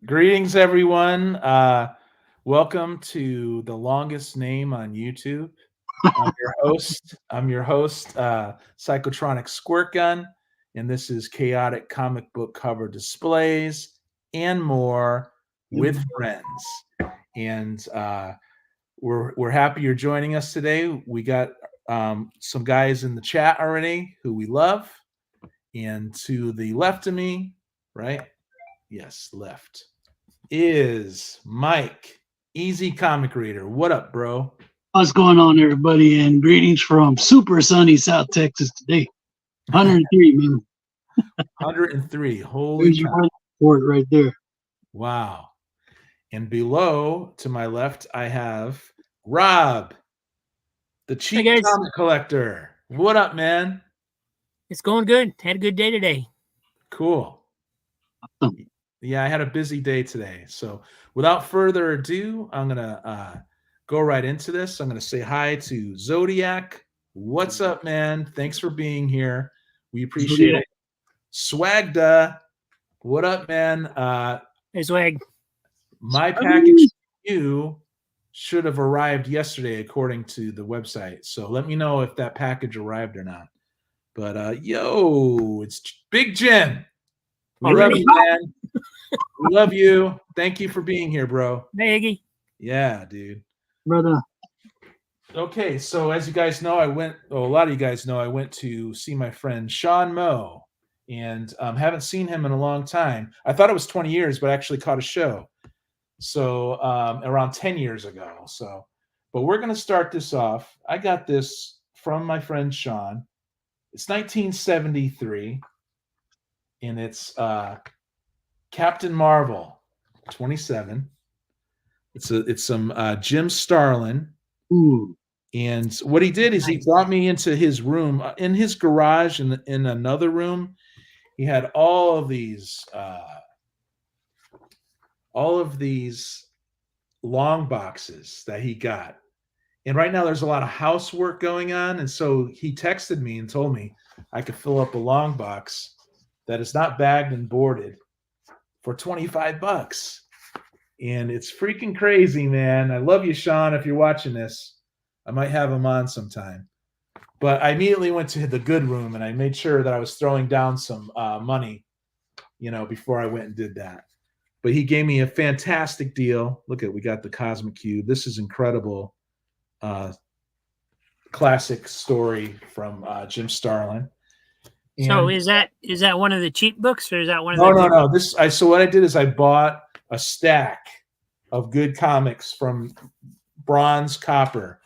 Greetings, everyone. Welcome to the longest name on YouTube. I'm your host, Psychotronic Squirt Gun, and this is chaotic comic book cover displays and more with friends. And we're happy you're joining us today. We got some guys in the chat already who we love, and to the left of me, right? Yes, left is Mike, Easy Comic Reader. What up, bro? What's going on, everybody? And greetings from super sunny South Texas today. 103, man. 103. Holy There's your cow. weather report right there. Wow. And below to my left, I have Rob, the cheap guys. comic collector. What up, man? It's going good. Had a good day today. Cool. Awesome. Yeah, I had a busy day today. So without further ado, I'm going to go right into this. I'm going to say hi to Zodiac. What's up, man? Thanks for being here. We appreciate it. Swagda, what up, man? Hey, Swag. My package to you should have arrived yesterday, according to the website. So let me know if that package arrived or not. But yo, it's Big Jim. We love you, man. We love you. Thank you for being here, bro. Hey, Iggy. Yeah, dude. Brother. Okay, so as you guys know, a lot of you guys know, I went to see my friend Sean Moe, and haven't seen him in a long time. I thought it was 20 years, but I actually caught a show. So around 10 years ago. But we're going to start this off. I got this from my friend Sean. It's 1973, and it's Captain Marvel 27. It's some Jim Starlin. Ooh. And what he did is he brought me into his room, in his garage, in another room. He had all of these long boxes that he got. And right now there's a lot of housework going on. And so he texted me and told me I could fill up a long box that is not bagged and boarded for $25. And it's freaking crazy, man. I love you, Sean. If you're watching this, I might have him on sometime. But I immediately went to the good room and I made sure that I was throwing down some money, before I went and did that. But he gave me a fantastic deal. Look we got the Cosmic Cube. This is incredible. Classic story from Jim Starlin. And so is that one of the cheap books, or is that one of No. So what I did is I bought a stack of good comics from Bronze Copper,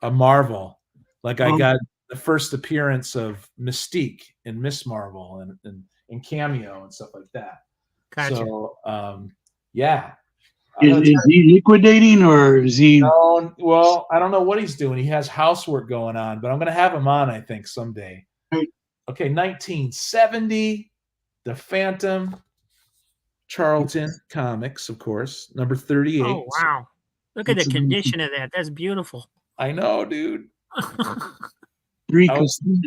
a Marvel. Like I got the first appearance of Mystique and Miss Marvel and Cameo and stuff like that. Gotcha. So yeah. Is he liquidating, or is he? No, well, I don't know what he's doing. He has housework going on, but I'm going to have him on, I think, someday. Right. Okay, 1970, The Phantom, Charlton Comics, of course, number 38. Oh, wow. Look at the condition of that. That's beautiful. I know, dude.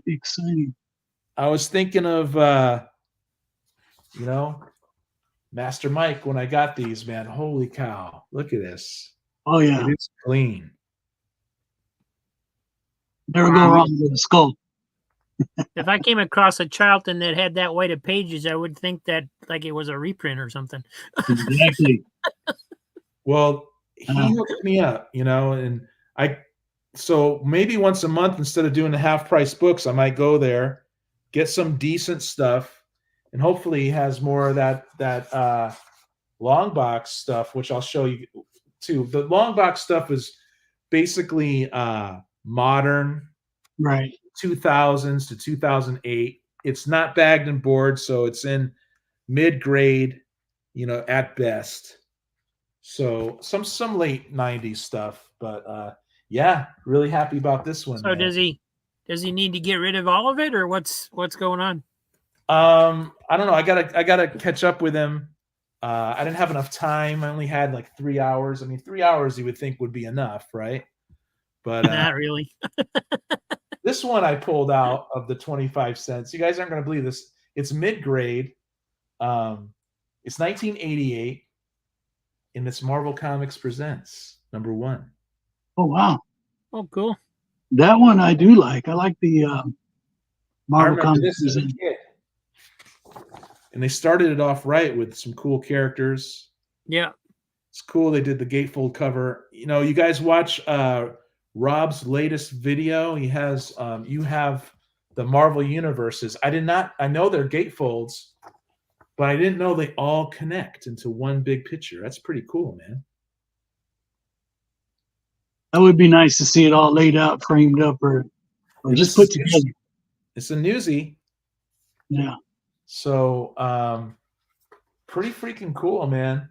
Exciting. I was thinking of, Master Mike when I got these, man. Holy cow. Look at this. Oh, yeah. It's clean. Never go wrong with a skull. If I came across a Charlton that had that weight of pages, I would think that like it was a reprint or something. Exactly. Well, he hooked me up, and so maybe once a month, instead of doing the half price books, I might go there, get some decent stuff, and hopefully he has more of that long box stuff, which I'll show you too. The long box stuff is basically modern, right? 2000s to 2008. It's not bagged and board, so it's in mid-grade, at best. So some late 90s stuff, but yeah, really happy about this one. So man. Does he need to get rid of all of it, or what's going on? I don't know. I gotta catch up with him. I didn't have enough time. I only had like 3 hours. I mean, 3 hours you would think would be enough, right? But not really. This one I pulled out of the 25 cents. You guys aren't going to believe this. It's mid-grade. It's 1988. in its Marvel Comics Presents #1. Oh wow, Oh, cool. that one I do like. I like the I Marvel remember Comics. this as a kid. And they started it off right with some cool characters. Yeah. It's cool they did the gatefold cover. You know, you guys watch Rob's latest video. He has you have the Marvel universes. I know they're gatefolds, but I didn't know they all connect into one big picture. That's pretty cool, man. That would be nice to see it all laid out, framed up, or And just this put is together. it's a newsie. Yeah. So pretty freaking cool, man.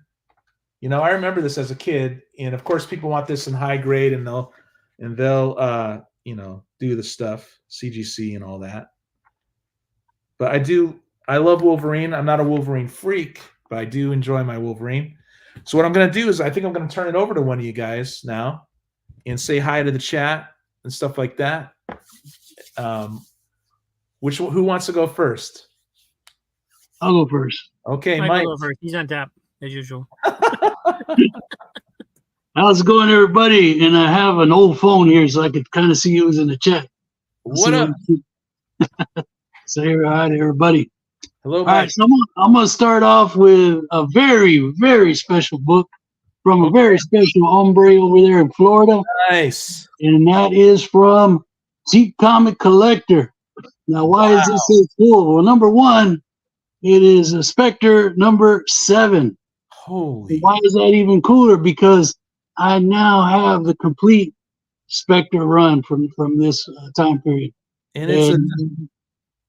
You know, I remember this as a kid, and of course people want this in high grade, and they'll you know, do the stuff, CGC and all that. But I love Wolverine. I'm not a Wolverine freak, but I do enjoy my Wolverine. So what I'm gonna do is I think I'm gonna turn it over to one of you guys now and say hi to the chat and stuff like that. Who wants to go first? I'll go first. Okay, Michael Mike. go first. He's on top as usual. How's it going, everybody? And I have an old phone here, so I could kind of see who's in the chat. What up? Say hi to everybody. Hello, All Mike. right, so I'm going to start off with a very, very special book from a very special hombre over there in Florida, Nice. and that is from Cheap Comic Collector. Now, why is this so cool? Well, number one, it is a Spectre #7. Holy. Why is that even cooler? Because I now have the complete Spectre run from this time period. And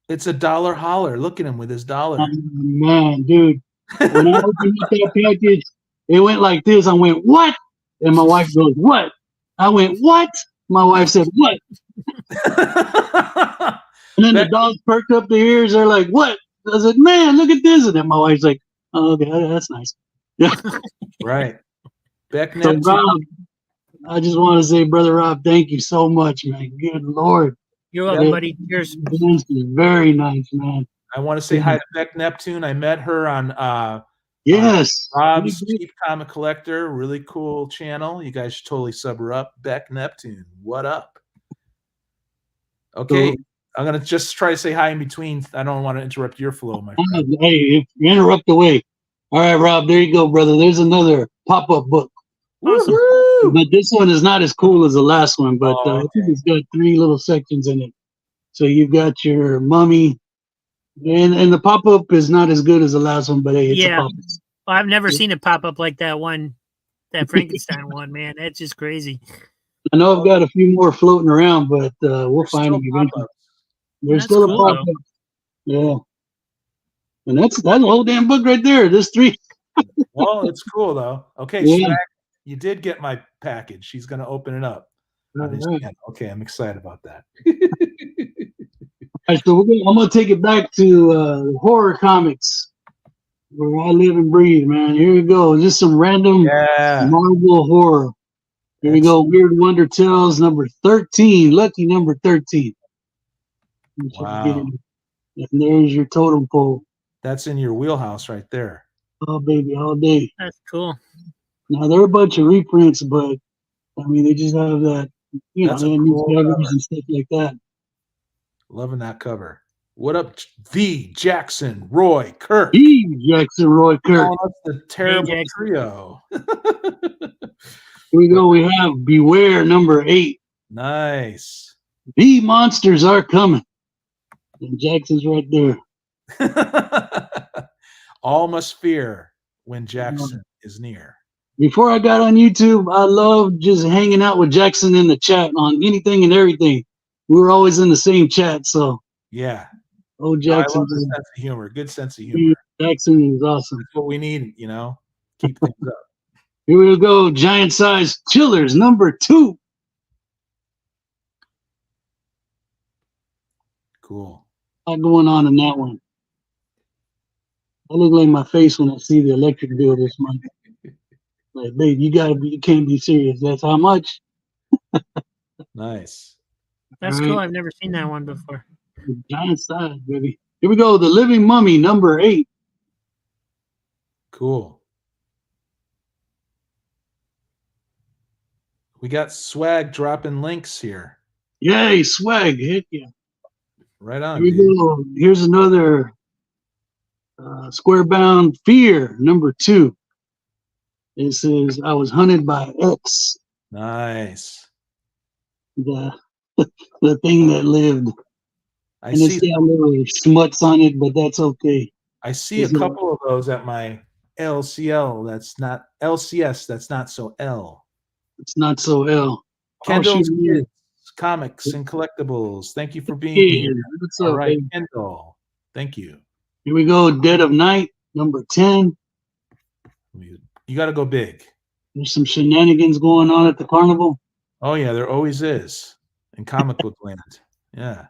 it's a dollar holler. Look at him with his dollar. Man, dude, when I opened up that package, it went like this. I went, what? And my wife goes, what? I went, what? My wife said, what? And then the dogs perked up their ears. They're like, what? I said, man, look at this. And then my wife's like, oh, okay, that's nice. Yeah. Right. Beck So, Rob, I just want to say, Brother Rob, thank you so much, man. Good Lord. You're welcome, buddy. Cheers. This is very nice, man. I want to say hi to Beck Neptune. I met her on Yes. Rob's Cheap Comic Collector. Really cool channel. You guys should totally sub her up. Beck Neptune. What up? Okay. I'm going to just try to say hi in between. I don't want to interrupt your flow, my friend. Hey, if you interrupt away. All right, Rob, there you go, brother. There's another pop-up book. Awesome. But this one is not as cool as the last one, but I okay. think it's got 3 little sections in it. So you've got your mummy, and the pop-up is not as good as the last one, but hey, it's a pop-up. Well, I've never seen it pop up like that one, that Frankenstein one, man. That's just crazy. I know I've got a few more floating around, but we'll find them eventually. There's That's still cool, a pop-up. Yeah. And that's the whole damn book right there. There's 3. Well, it's cool, though. Okay, Yeah. Swag, you did get my package. She's going to open it up. All right. Okay, I'm excited about that. All right, so I'm going to take it back to horror comics, where I live and breathe, man. Here we go. Just some random Marvel horror. Here we go. Weird Wonder Tales #13. Lucky number 13. Wow. And there's your totem pole. That's in your wheelhouse right there. Oh, baby, all day. That's cool. Now, they're a bunch of reprints, but, I mean, they just have that, you That's know, a they cool have cover. covers and stuff like that. Loving that cover. What up, the Jackson Roy Kirk? Jackson Roy Kirk. Oh, that's the terrible Jackson. trio. Here we go. We have Beware #8. Nice. The monsters are coming. And Jackson's right there. All must fear when Jackson is near. Before I got on YouTube, I loved just hanging out with Jackson in the chat on anything and everything. We were always in the same chat, so. Yeah. Oh, I Jackson. love his sense of humor. Good sense of humor. Jackson is awesome. That's what we need, you know. Keep things up. Here we go. Giant size chillers #2. Cool. A lot going on in that one. I look like my face when I see the electric bill this month. Like, babe, you can't be serious. That's how much? Nice. That's All cool. right. I've never seen that one before. Giant size, baby. Here we go. The Living Mummy #8. Cool. We got swag dropping links here. Yay, swag. Heck yeah. Right on, Here we dude. go. Here's another Square Bound Fear, #2. It says, I was hunted by X, Nice. the the thing that lived. I And see. it's got little smuts on it, but that's okay. I see a couple of those at my LCL. That's not LCS. That's not so L. It's not so L. Kendall's shoot, Kids, Comics and Collectibles. Thank you for being yeah, here. what's All up, right, baby? Kendall. Thank you. Here we go. Dead of Night, #10. You got to go big. There's some shenanigans going on at the carnival. Oh yeah, there always is in comic book land. Yeah.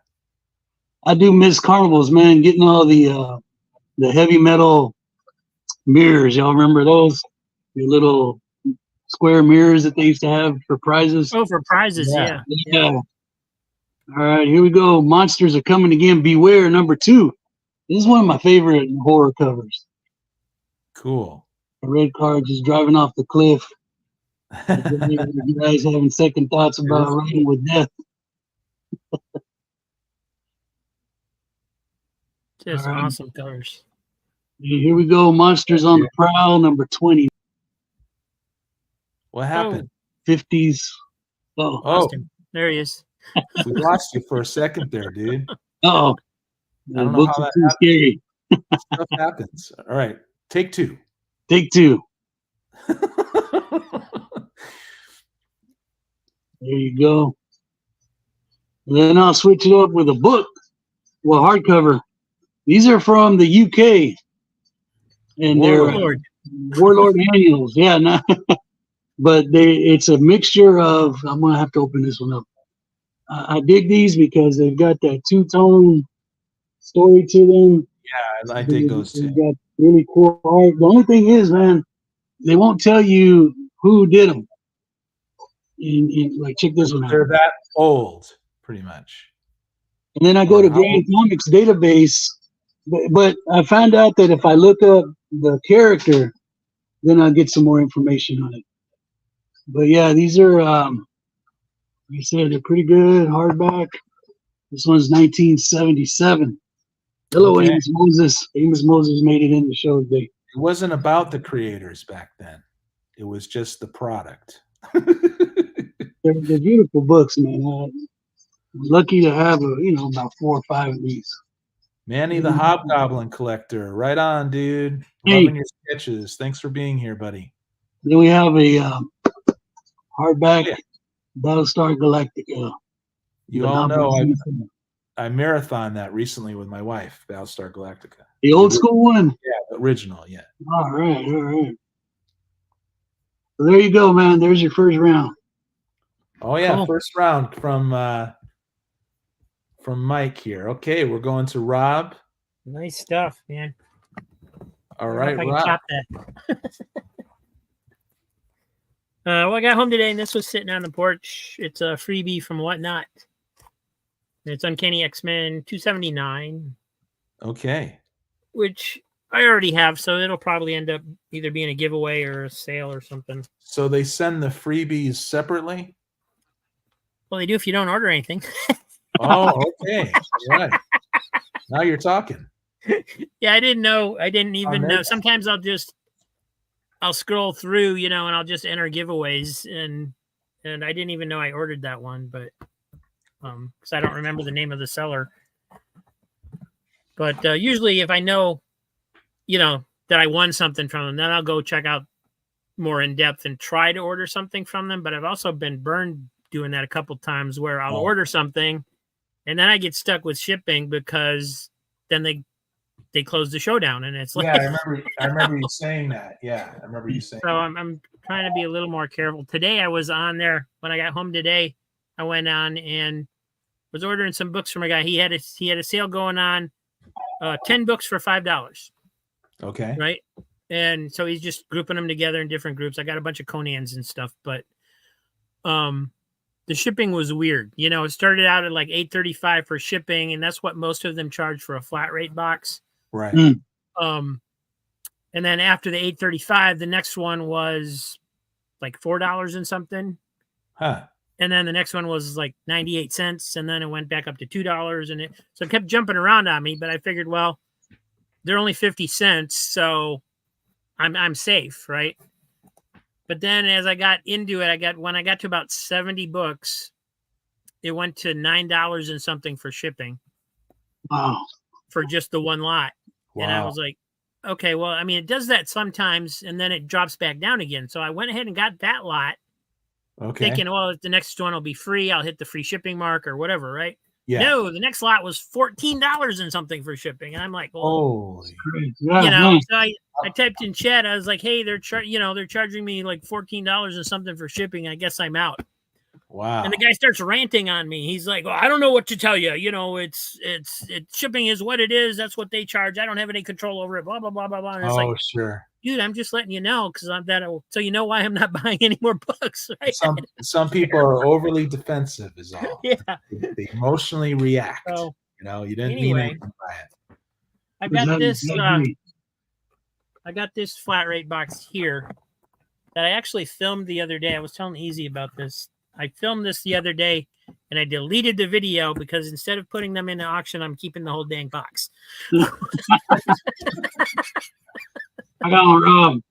I do miss carnivals, man. Getting all the heavy metal mirrors. Y'all remember those? The little square mirrors that they used to have for prizes. Oh, for prizes, Yeah. yeah. All right, here we go. Monsters are coming again. Beware, #2. This is one of my favorite horror covers. Cool. A red car just driving off the cliff. You guys having second thoughts about riding with death. Just All right. awesome covers. Here we go. Monsters on the Prowl, #20. What happened? 50s. Oh, Lost him. There he is. We lost you for a second there, dude. oh. I don't know Books how are that too happened. scary. Stuff happens. All right, take 2. Take 2. There you go. And then I'll switch it up with a book. Well, hardcover. These are from the UK. And Warlord. they're Warlord annuals. Yeah, but it's a mixture of, I'm going to have to open this one up. I dig these because they've got that two-tone story to them. Yeah, I dig those too. They've got really cool art. The only thing is, man, they won't tell you who did them. Like, check this one out. They're that old, pretty much. And then I go to Grand Comics database, but I found out that if I look up the character, then I'll get some more information on it. But yeah, these are, like I said, they're pretty good, hardback. This one's 1977. Hello, Okay. Amos Moses. Amos Moses made it in the show today. It wasn't about the creators back then. It was just the product. They're beautiful books, man. I'm lucky to have about 4 or 5 of these. Manny the Hobgoblin Collector. Right on, dude. Hey. Loving your sketches. Thanks for being here, buddy. Then we have a hardback Battlestar Galactica. You all know I marathoned that recently with my wife, Battlestar Galactica. The old school one? Yeah, the original, yeah. All right. So there you go, man. There's your first round. Oh yeah, Cool. First round from Mike here. Okay, we're going to Rob. Nice stuff, man. All I right, don't know if I Rob. can top that. Well, I got home today and this was sitting on the porch. It's a freebie from Whatnot. It's Uncanny X-Men 279. Okay. Which I already have, so it'll probably end up either being a giveaway or a sale or something. So they send the freebies separately? Well, they do if you don't order anything. Oh, okay. All right. Now you're talking. Yeah, I didn't know. I didn't even know. Next. Sometimes I'll scroll through, and I'll just enter giveaways, and I didn't even know I ordered that one, but because I don't remember the name of the seller. But usually, if I know, that I won something from them, then I'll go check out more in depth and try to order something from them. But I've also been burned doing that a couple times where I'll order something, and then I get stuck with shipping because then they close the show down, and it's like, Yeah, I remember you saying that. Yeah, I remember you saying. So I'm trying to be a little more careful. Today I was on there when I got home today. I went on and was ordering some books from a guy. He had a sale going on, 10 books for $5. Okay. Right, and so he's just grouping them together in different groups. I got a bunch of Conans and stuff, but the shipping was weird. It started out at like $8.35 for shipping, and that's what most of them charge for a flat rate box. Right. And then after the $8.35, the next one was like $4 and something. Huh. And then the next one was like 98 cents. And then it went back up to $2. And so it kept jumping around on me. But I figured, well, they're only 50 cents. So I'm safe, right? But then as I got into it, when I got to about 70 books, it went to $9 and something for shipping. Wow. For just the one lot. Wow. And I was like, okay, well, I mean, it does that sometimes and then it drops back down again. So I went ahead and got that lot. Okay. Thinking, well, the next one will be free. I'll hit the free shipping mark or whatever, right? Yeah. No, the next lot was $14 and something for shipping. And I'm like, well, Yeah, so I typed in chat. I was like, hey, they're charging me like $14 and something for shipping. I guess I'm out. Wow. And the guy starts ranting on me. He's like, well, I don't know what to tell you. It's shipping is what it is. That's what they charge. I don't have any control over it. Blah, blah, blah, blah, blah. And it's like, sure. Dude, I'm just letting you know because so you know why I'm not buying any more books, right? Some people are overly defensive is all. Yeah. They emotionally react. So, you didn't mean anything by it. I got this flat rate box here that I actually filmed the other day. I was telling Easy about this. I filmed this the other day and I deleted the video because instead of putting them in the auction, I'm keeping the whole dang box. I got one.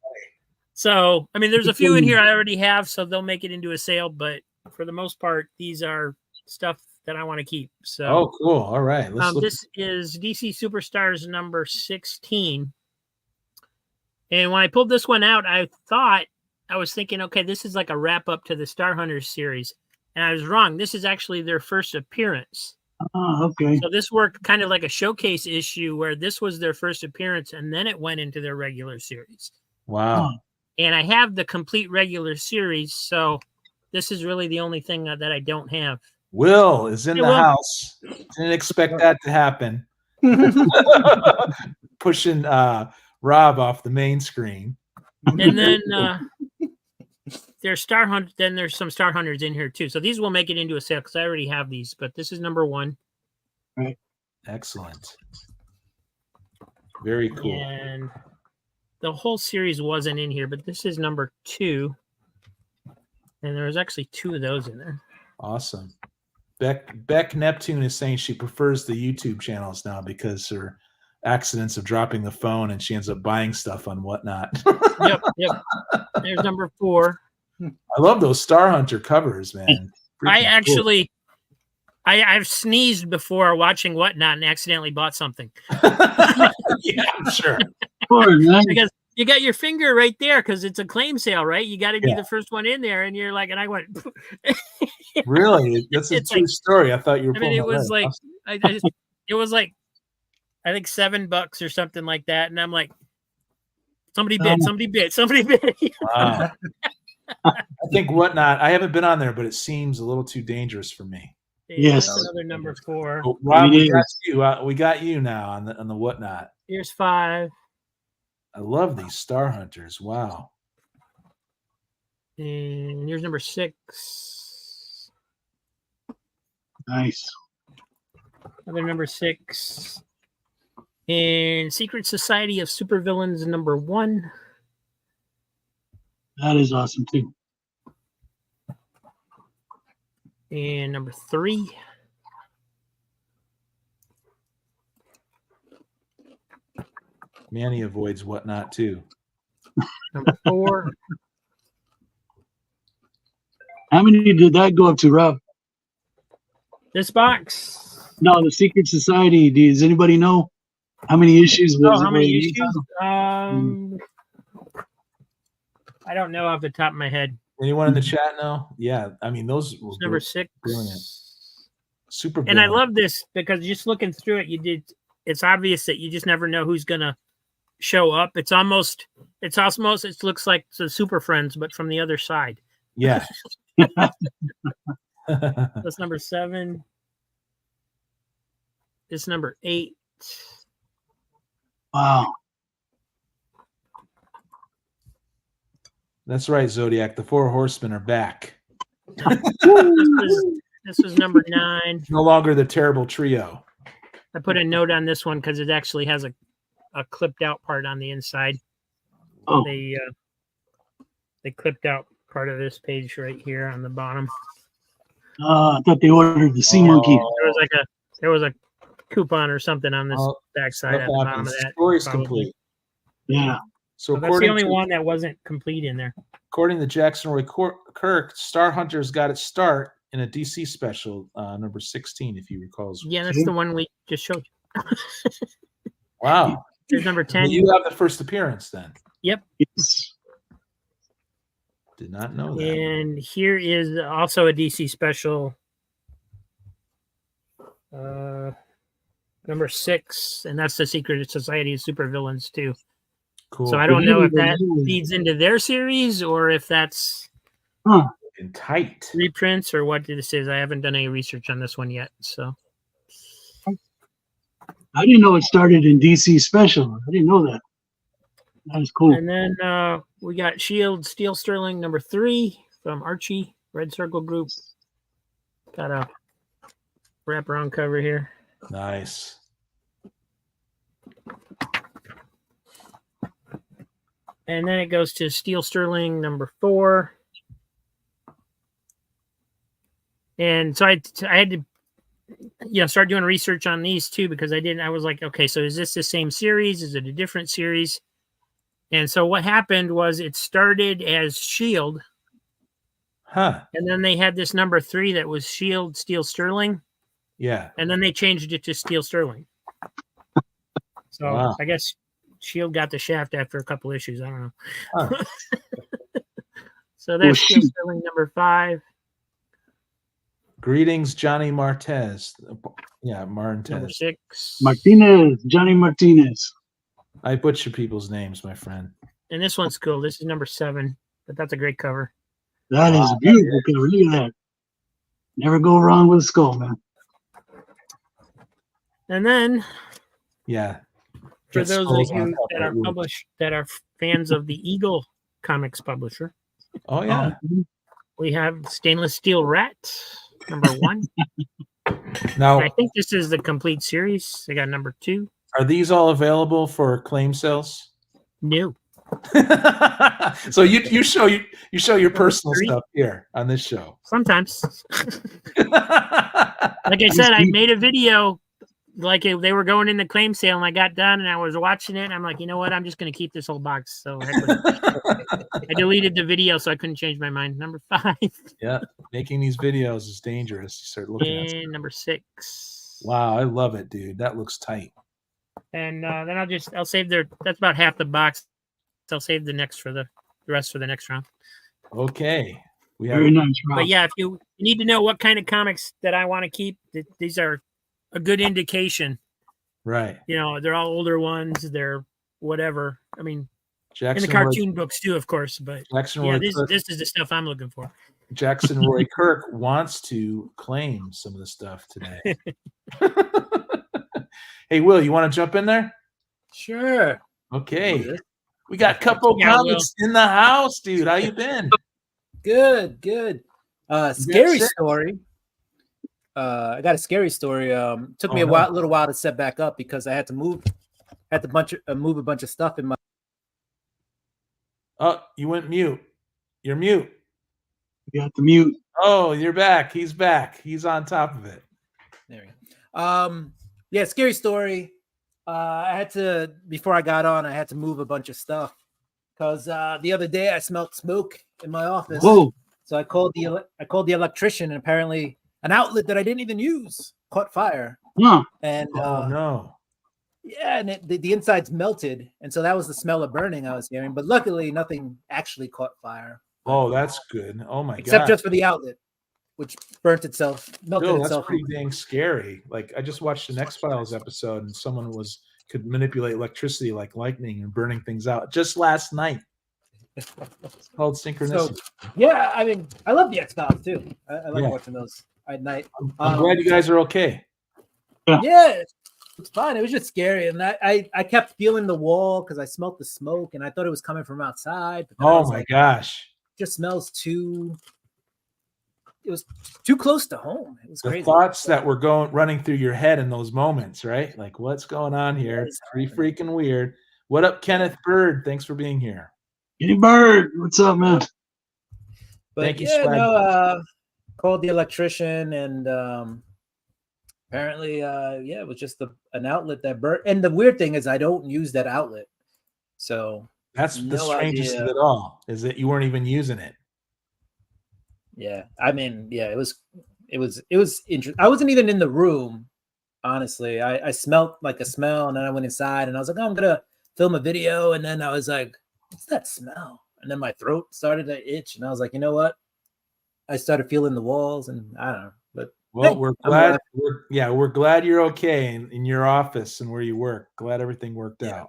So, I mean, there's a few in here I already have, so they'll make it into a sale. But for the most part, these are stuff that I want to keep. So, cool. All right. This is DC Superstars number 16. And when I pulled this one out, I was thinking, okay, this is like a wrap up to the Star Hunters series. And I was wrong. This is actually their first appearance. Oh, okay. So this worked kind of like a showcase issue where this was their first appearance and then it went into their regular series. Wow. And I have the complete regular series. So this is really the only thing that I don't have. Will is in the house. Didn't expect that to happen. Pushing Rob off the main screen. And then there's Star Hunt. Then there's some Star Hunters in here too. So these will make it into a sale because I already have these. But this is number 1. Right. Excellent. Very cool. And the whole series wasn't in here, but this is number 2. And there was actually 2 of those in there. Awesome. Beck Neptune is saying she prefers the YouTube channels now because her accidents of dropping the phone and she ends up buying stuff on Whatnot. Yep. There's number 4. I love those Star Hunter covers, man. I've sneezed before watching Whatnot and accidentally bought something. Yeah, I'm sure. Because you got your finger right there because it's a claim sale, right? You got to be the first one in there, and you're like, and I went. Really? That's a true story. I thought you were. It was like, it was like, I think $7 or something like that, and I'm like, somebody bid. Wow. I think Whatnot. I haven't been on there, but it seems a little too dangerous for me. Yes. That's another number 4. Oh, Rob, we got you now on the Whatnot. Here's 5. I love these Star Hunters. Wow. And here's number 6. Nice. Another number 6. And Secret Society of Supervillains number 1. That is awesome too. And number 3. Manny avoids Whatnot too. Number 4. How many did that go up to, Rob? This box. No, the Secret Society. Does anybody know how many issues? How many issues? I don't know off the top of my head. Anyone in the chat know? Yeah, I mean those. Number 6. Brilliant. Super. And I love this because just looking through it, it's obvious that you just never know who's gonna show up. It looks like the Super Friends, but from the other side. Yeah. That's number 7. It's number 8. Wow. That's right, Zodiac. The 4 horsemen are back. This was number 9. No longer the terrible trio. I put a note on this one because it actually has a clipped out part on the inside. Oh. They clipped out part of this page right here on the bottom. I thought they ordered the sea monkey. There was a coupon or something on this backside at the bottom of that. Story's probably. complete. Yeah. So that's the only one that wasn't complete in there. According to Jackson Roy Kirk, Star Hunters got its start in a DC special, number 16, if you recall. Yeah, that's the one we just showed you. Wow. There's number 10. Well, you have the first appearance then. Yep. Yes. Did not know that. And here is also a DC special, number 6, and that's the Secret Society of Supervillains too. Cool. So I don't know if that feeds into their series or if that's in tight reprints or what this is. I haven't done any research on this one yet. So I didn't know it started in DC Special. I didn't know that. That was cool. And then we got Shield Steel Sterling number 3 from Archie Red Circle Group. Got a wraparound cover here. Nice. And then it goes to Steel Sterling number 4. And so I had to start doing research on these too, because I was like, okay, so is this the same series? Is it a different series? And so what happened was it started as Shield. Huh. And then they had this number 3 that was Shield Steel Sterling. Yeah. And then they changed it to Steel Sterling. So wow. I guess Shield got the shaft after a couple issues. I don't know. Huh. So there's Steel Sterling number 5. Greetings, Johnny Martez. Yeah, Martez. Number 6. Martinez, Johnny Martinez. I butcher people's names, my friend. And this one's cool. This is number 7, but that's a great cover. That is a beautiful cover. Look at that. Never go wrong with a skull, man. And then, yeah, for those of you that are fans of the Eagle Comics publisher, oh yeah, we have Stainless Steel Rat number 1. Now I think this is the complete series. I got number 2. Are these all available for claim sales? No. So you show your personal stuff here on this show. Sometimes. Like I said, I made a video like they were going in the claim sale, and I got done and I was watching it and I'm like, you know what, I'm just going to keep this whole box. So I deleted the video so I couldn't change my mind. Number 5. Yeah, making these videos is dangerous. You start looking at and number 6. Wow, I love it, dude. That looks tight. And then I'll save that's about half the box. I'll save the rest for the next round. Okay. Very nice, Rob. But yeah, if you need to know what kind of comics that I want to keep, these are a good indication. Right. You know, they're all older ones. They're whatever. I mean, Jackson in the cartoon books too, of course. But yeah, this is the stuff I'm looking for. Jackson Roy Kirk wants to claim some of the stuff today. Hey, Will, you want to jump in there? Sure. Okay. We got a couple comics in the house, dude. How you been? Good. Scary story. I got a scary story. Took me a little while to set back up because I had to move a bunch of stuff in my. Oh, you went mute. You're mute. You got the mute. Oh, you're back. He's back. He's on top of it. There we go. Yeah, scary story. Before I got on, I had to move a bunch of stuff because the other day I smelled smoke in my office. Whoa! So I called the electrician, and apparently an outlet that I didn't even use caught fire. Huh. And oh no! Yeah, and the insides melted, and so that was the smell of burning I was hearing. But luckily, nothing actually caught fire. Oh, that's good. Oh my god! Except just for the outlet, which burnt itself, melted Dude, itself. That's pretty dang scary. Like I just watched an X-Files episode, and someone could manipulate electricity like lightning and burning things out just last night. It's called synchronicity. So, yeah, I mean, I love the X-Files too. I like watching those at night. I'm glad you guys are okay. Yeah, it's fine. It was just scary, and I kept feeling the wall because I smelled the smoke, and I thought it was coming from outside. But oh my gosh! It just smells too. It was too close to home. It was the crazy. Thoughts that were running through your head in those moments, right? Like, what's going on here? It's pretty freaking weird. What up, Kenneth Bird? Thanks for being here. Kenny Bird, what's up, man? But Thank you, yeah, Swag. no, called the electrician, and apparently, yeah, it was just an outlet that burnt. And the weird thing is, I don't use that outlet, so That's the no strangest idea. of it all, is that you weren't even using it. Yeah, I mean, yeah, it was interesting. I wasn't even in the room, honestly. I smelled like a smell, and then I went inside, and I was like, oh, I'm gonna film a video, and then I was like, what's that smell? And then my throat started to itch, and I was like, you know what? I started feeling the walls, and I don't know. But Well, hey, we're I'm glad. alive. We're glad you're okay in your office and where you work. Glad everything worked out.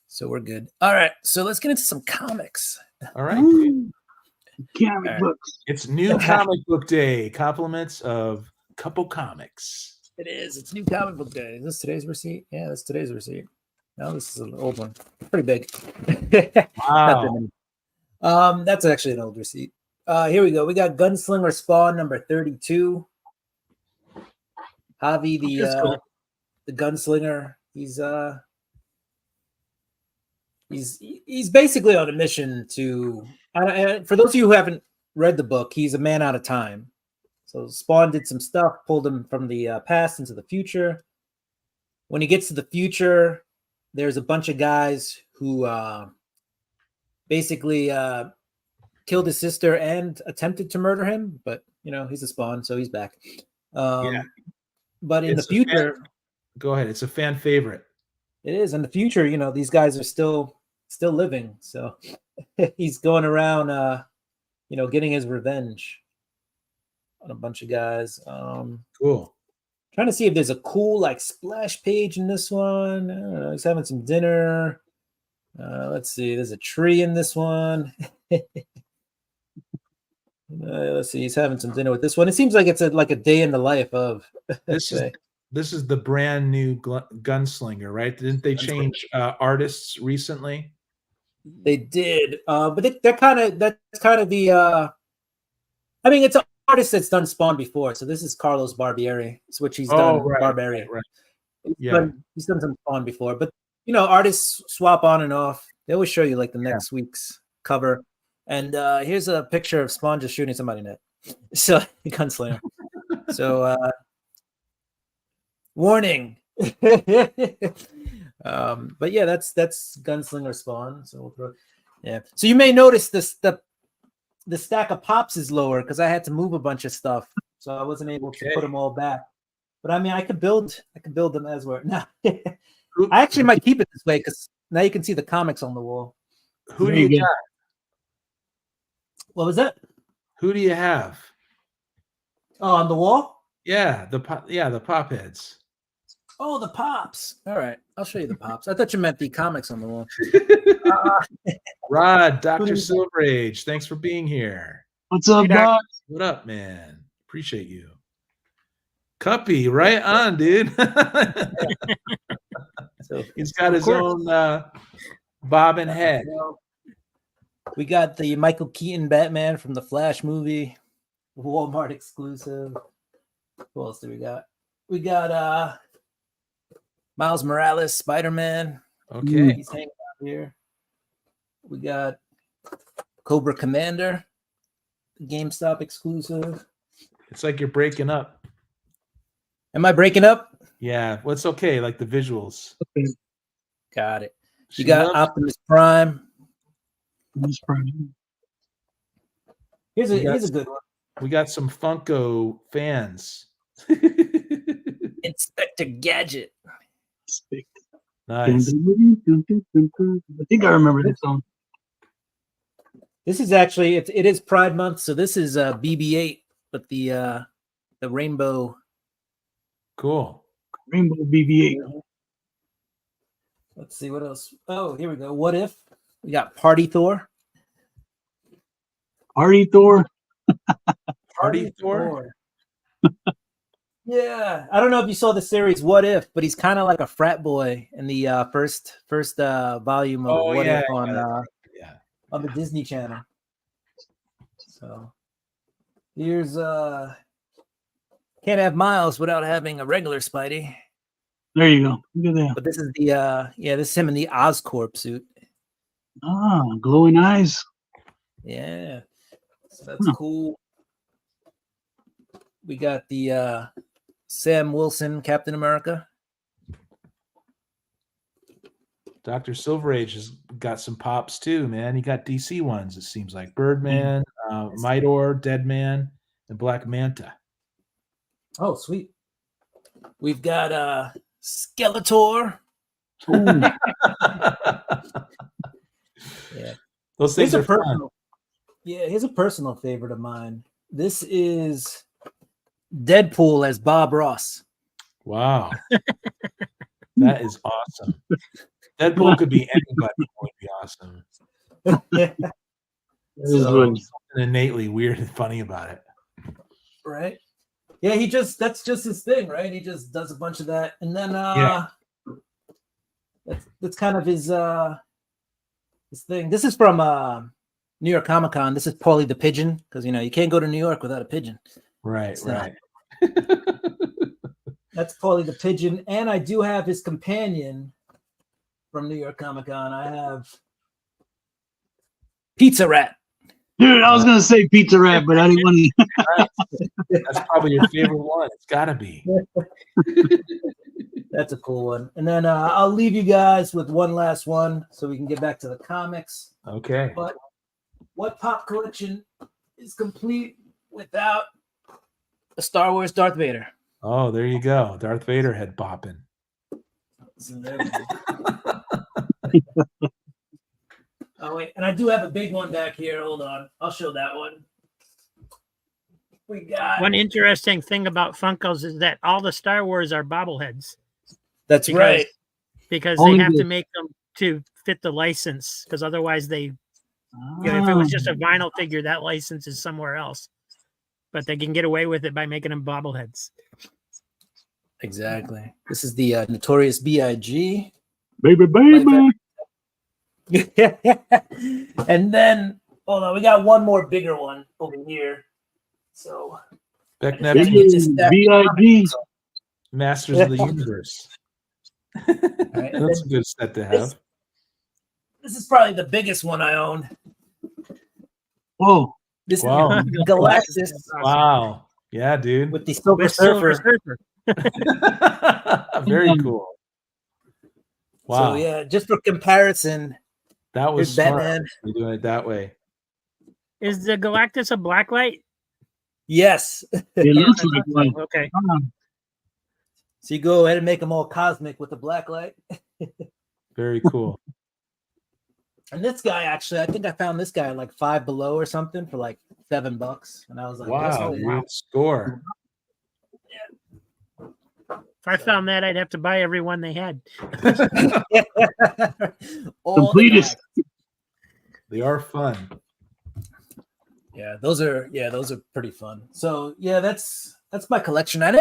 So we're good. All right, so let's get into some comics. All right. Ooh, comic All right. books. It's new comic book day. Compliments of Couple Comics. It is. It's new comic book day. Is this today's receipt? Yeah, that's today's receipt. No, this is an old one. Pretty big. Wow. That's actually an old receipt. Here we go. We got Gunslinger Spawn number 32. Javi, the gunslinger. He's basically on a mission to. For those of you who haven't read the book, he's a man out of time. So Spawn did some stuff, pulled him from the past into the future. When he gets to the future, there's a bunch of guys who basically killed his sister and attempted to murder him, but he's a Spawn, so he's back. Yeah. But in the future, go ahead. It's a fan favorite. It is. In the future, these guys are still living, so he's going around, getting his revenge on a bunch of guys. Cool. Trying to see if there's a cool splash page in this one. I don't know. He's having some dinner. Let's see. There's a tree in this one. Let's see. He's having some dinner with this one. It seems like it's a day in the life of. This is the brand new Gunslinger, right? Didn't they change artists recently? They did, but that's kind of the. I mean, it's an artist that's done Spawn before, so this is Carlos Barbieri. It's what he's done. Right, Barbieri, right. He's done some Spawn before, but artists swap on and off. They always show you the next week's cover, and here's a picture of Spawn just shooting somebody in the head. So Gunslinger. So warning. But yeah, that's Gunslinger Spawn. So we'll throw. Yeah. So you may notice the stack of pops is lower because I had to move a bunch of stuff, so I wasn't able to put them all back. But I mean, I could build them as well. No, I actually might keep it this way because now you can see the comics on the wall. Who do you got? What was that? Who do you have? Oh, on the wall? Yeah, the pop heads. Oh, the pops. All right, I'll show you the pops. I thought you meant the comics on the wall. Rod, Dr. Silverage, thanks for being here. What's up, Doc? What up, man? Appreciate you. Cuppy, right on, dude. So he's got his own bobbin head. We got the Michael Keaton Batman from the Flash movie, Walmart exclusive. Who else do we got? We got Miles Morales, Spider-Man. Okay. He's hanging out here. We got Cobra Commander, GameStop exclusive. It's like you're breaking up. Am I breaking up? Yeah, well, it's okay. Like the visuals. Okay. Got it. You got Optimus Prime. Here's a good one. We got some Funko fans. Inspector Gadget. Nice. I think I remember this song. This is actually it is Pride Month, so this is BB-8, but the rainbow. Cool. Rainbow BB-8. Let's see what else. Oh, here we go. What if we got Party Thor? Party Thor. Party Thor. Yeah, I don't know if you saw the series What If, but he's kind of like a frat boy in the first volume of What If on the Disney Channel. So here's can't have Miles without having a regular Spidey. There you go. Look at that. But this is the this is him in the Oscorp suit. Ah, glowing eyes. Yeah. So that's cool. We got the Sam Wilson Captain America. Dr. Silver Age has got some pops too, man. He got DC ones, it seems like. Birdman, Midor, Deadman, and Black Manta. Oh, sweet. We've got Skeletor. Yeah. Those things are fun. Yeah, here's a personal favorite of mine. This is Deadpool as Bob Ross. Wow. That is awesome. Deadpool could be anybody. It would be awesome. So, something innately weird and funny about it. Right? Yeah, that's just his thing, right? He just does a bunch of that. And then that's kind of his thing. This is from New York Comic Con. This is Paulie the Pigeon, because you can't go to New York without a pigeon. Right, So, right. That's Paulie the Pigeon. And I do have his companion from New York Comic Con. I have Pizza Rat. Dude, I was gonna say Pizza Rat, but I didn't want to. That's probably your favorite one. It's gotta be. That's a cool one. And then I'll leave you guys with one last one so we can get back to the comics. Okay. But what pop collection is complete without a Star Wars Darth Vader? Oh, there you go. Darth Vader head popping. Oh, wait. And I do have a big one back here. Hold on. I'll show that one. We got one interesting thing about Funkos is that all the Star Wars are bobbleheads. That's right. Because they have to make them to fit the license, because otherwise if it was just a vinyl figure, that license is somewhere else. But they can get away with it by making them bobbleheads. Exactly. This is the Notorious B.I.G. Baby. And then, hold on, we got one more bigger one over here. So, B.I.G. Masters of the Universe. Right, that's a good set to have. This is probably the biggest one I own. Whoa. This is Galactus. Wow. Yeah, dude. With the Silver Surfer. Very cool. Wow. So, yeah, just for comparison, that was Batman. We're doing it that way. Is the Galactus a blacklight? Yes. It looks like one. Okay. So you go ahead and make them all cosmic with the black light. Very cool. And this guy, actually, I think I found this guy like Five Below or something for like $7. And I was like, wow, dude, score. Yeah. If I found that, I'd have to buy every one they had. Completest. They are fun. Yeah, those are pretty fun. So yeah, that's my collection. I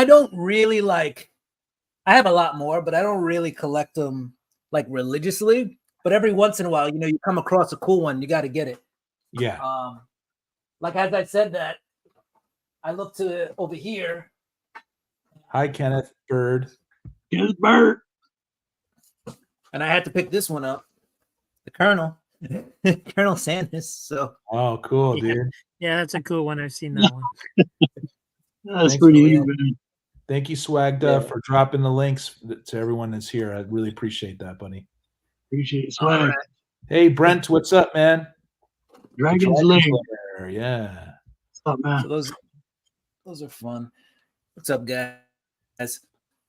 don't really like. I have a lot more, but I don't really collect them like religiously. But every once in a while, you come across a cool one, you got to get it. Yeah. Like as I said that, I looked to over here. Hi, Kenneth Bird. Kenneth Bird. And I had to pick this one up, the Colonel. Colonel Sanders. So oh, cool, dude. Yeah, that's a cool one. I've seen that one. That's pretty neat, man. Thank you, Swagda, for dropping the links to everyone that's here. I really appreciate that, buddy. Appreciate it, Swag. Right. Hey, Brent, what's up, man? Dragon's Lair. Yeah. What's up, man? So those are fun. What's up, guys?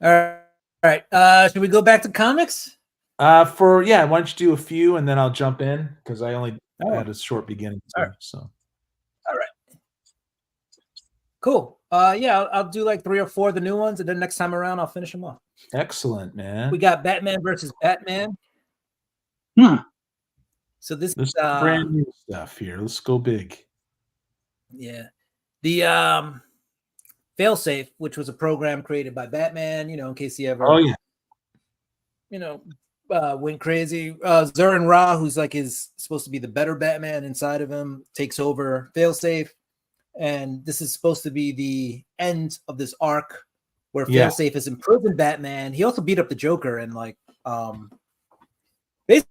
All right. Should we go back to comics? Why don't you do a few and then I'll jump in because I only had a short beginning. So. All right. Cool. I'll do like 3 or 4 of the new ones, and then next time around I'll finish them off. Excellent, man. We got Batman versus Batman. So this is brand new stuff here. Let's go big. Yeah. The Failsafe, which was a program created by Batman, in case he ever went crazy. Zur-En Ra, who's like supposed to be the better Batman inside of him, takes over Failsafe. And this is supposed to be the end of this arc where Failsafe has imprisoned Batman. He also beat up the Joker and basically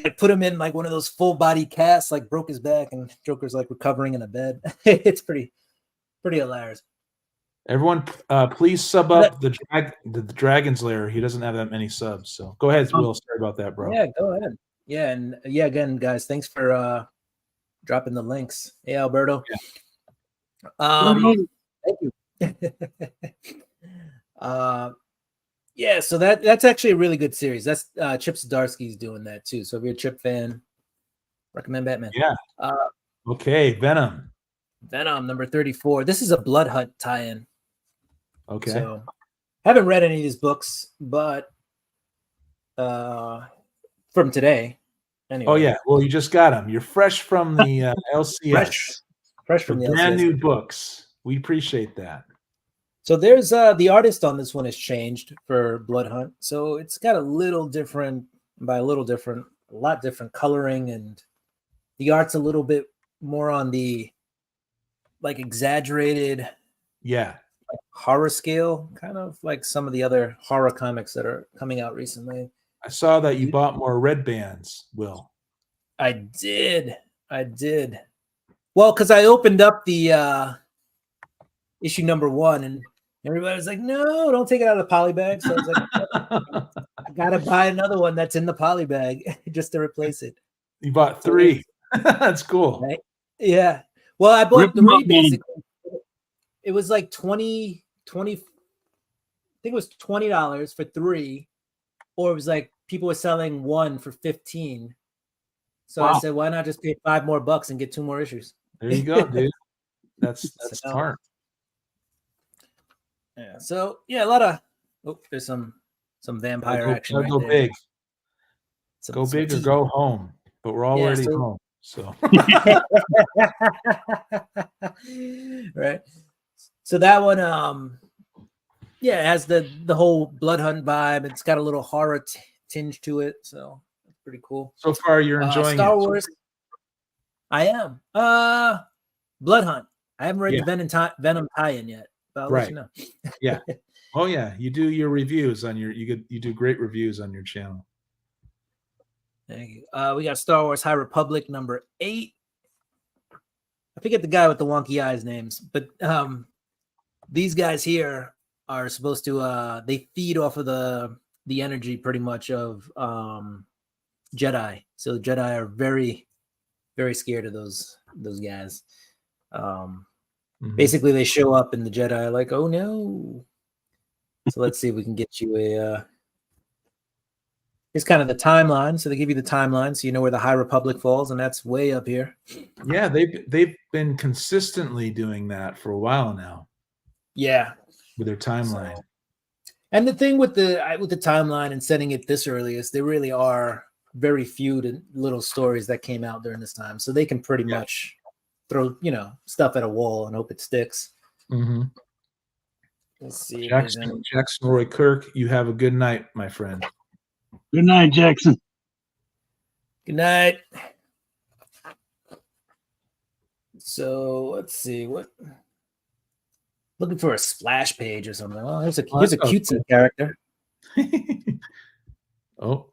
I put him in like one of those full body casts, like broke his back, and Joker's like recovering in a bed. It's pretty hilarious. Everyone, please sub up the Dragon's Lair. He doesn't have that many subs, so go ahead, Will. Sorry about that, bro. Yeah, go ahead. Yeah, and yeah, again, guys, thanks for dropping the links. Hey, Alberto. Yeah. Thank you. Yeah, so that's actually a really good series. That's Chip Zdarsky's doing that too. So if you're a Chip fan, recommend Batman. Yeah. Okay, Venom number 34. This is a Blood Hunt tie-in. Okay. So haven't read any of these books, but from today. Anyway. Oh yeah. Well, you just got them. You're fresh from the LCS. Fresh from the brand LCS. new books. We appreciate that. So there's the artist on this one has changed for Blood Hunt. So it's got a little different, by a little different, a lot different coloring, and the art's a little bit more on the like exaggerated horror scale, kind of like some of the other horror comics that are coming out recently. I saw that you bought more red bands, Will. I did. Well, because I opened up the issue number 1, and everybody was like, no, don't take it out of the poly bag. So I was like, I gotta buy another one that's in the poly bag just to replace it. You bought 3. That's cool. Right? Yeah. Well, I bought 3 basically. It was like 20, I think it was $20 for 3, or it was like people were selling 1 for 15. So I said, why not just pay $5 more and get 2 more issues? There you go, dude. That's smart. Yeah. So yeah, a lot of there's some vampire action. Go there. big. Some go big or go home. But we're already home. So right. So that one, it has the whole Blood Hunt vibe. It's got a little horror tinge to it, so it's pretty cool. So far, you're enjoying Star Wars. I am. Blood Hunt. I haven't read the Venom tie-in yet, but I'll let you know. Yeah. Oh yeah, you do your reviews on your you do great reviews on your channel. Thank you. We got Star Wars High Republic number 8. I forget the guy with the wonky eyes names, but these guys here are supposed to they feed off of the energy pretty much of Jedi. So the Jedi are very, very scared of those guys. Basically they show up and the Jedi are like, oh no. So let's see if we can get you a it's kind of the timeline. So they give you the timeline so you know where the High Republic falls, and that's way up here. Yeah, they've been consistently doing that for a while now. Yeah. With their timeline. So, and the thing with the timeline and setting it this early is there really are very few little stories that came out during this time. So they can pretty much throw, stuff at a wall and hope it sticks. Mm-hmm. Let's see. Jackson Roy Kirk, you have a good night, my friend. Good night, Jackson. Good night. So let's see looking for a splash page or something. Oh, here's a cutesy character. Oh.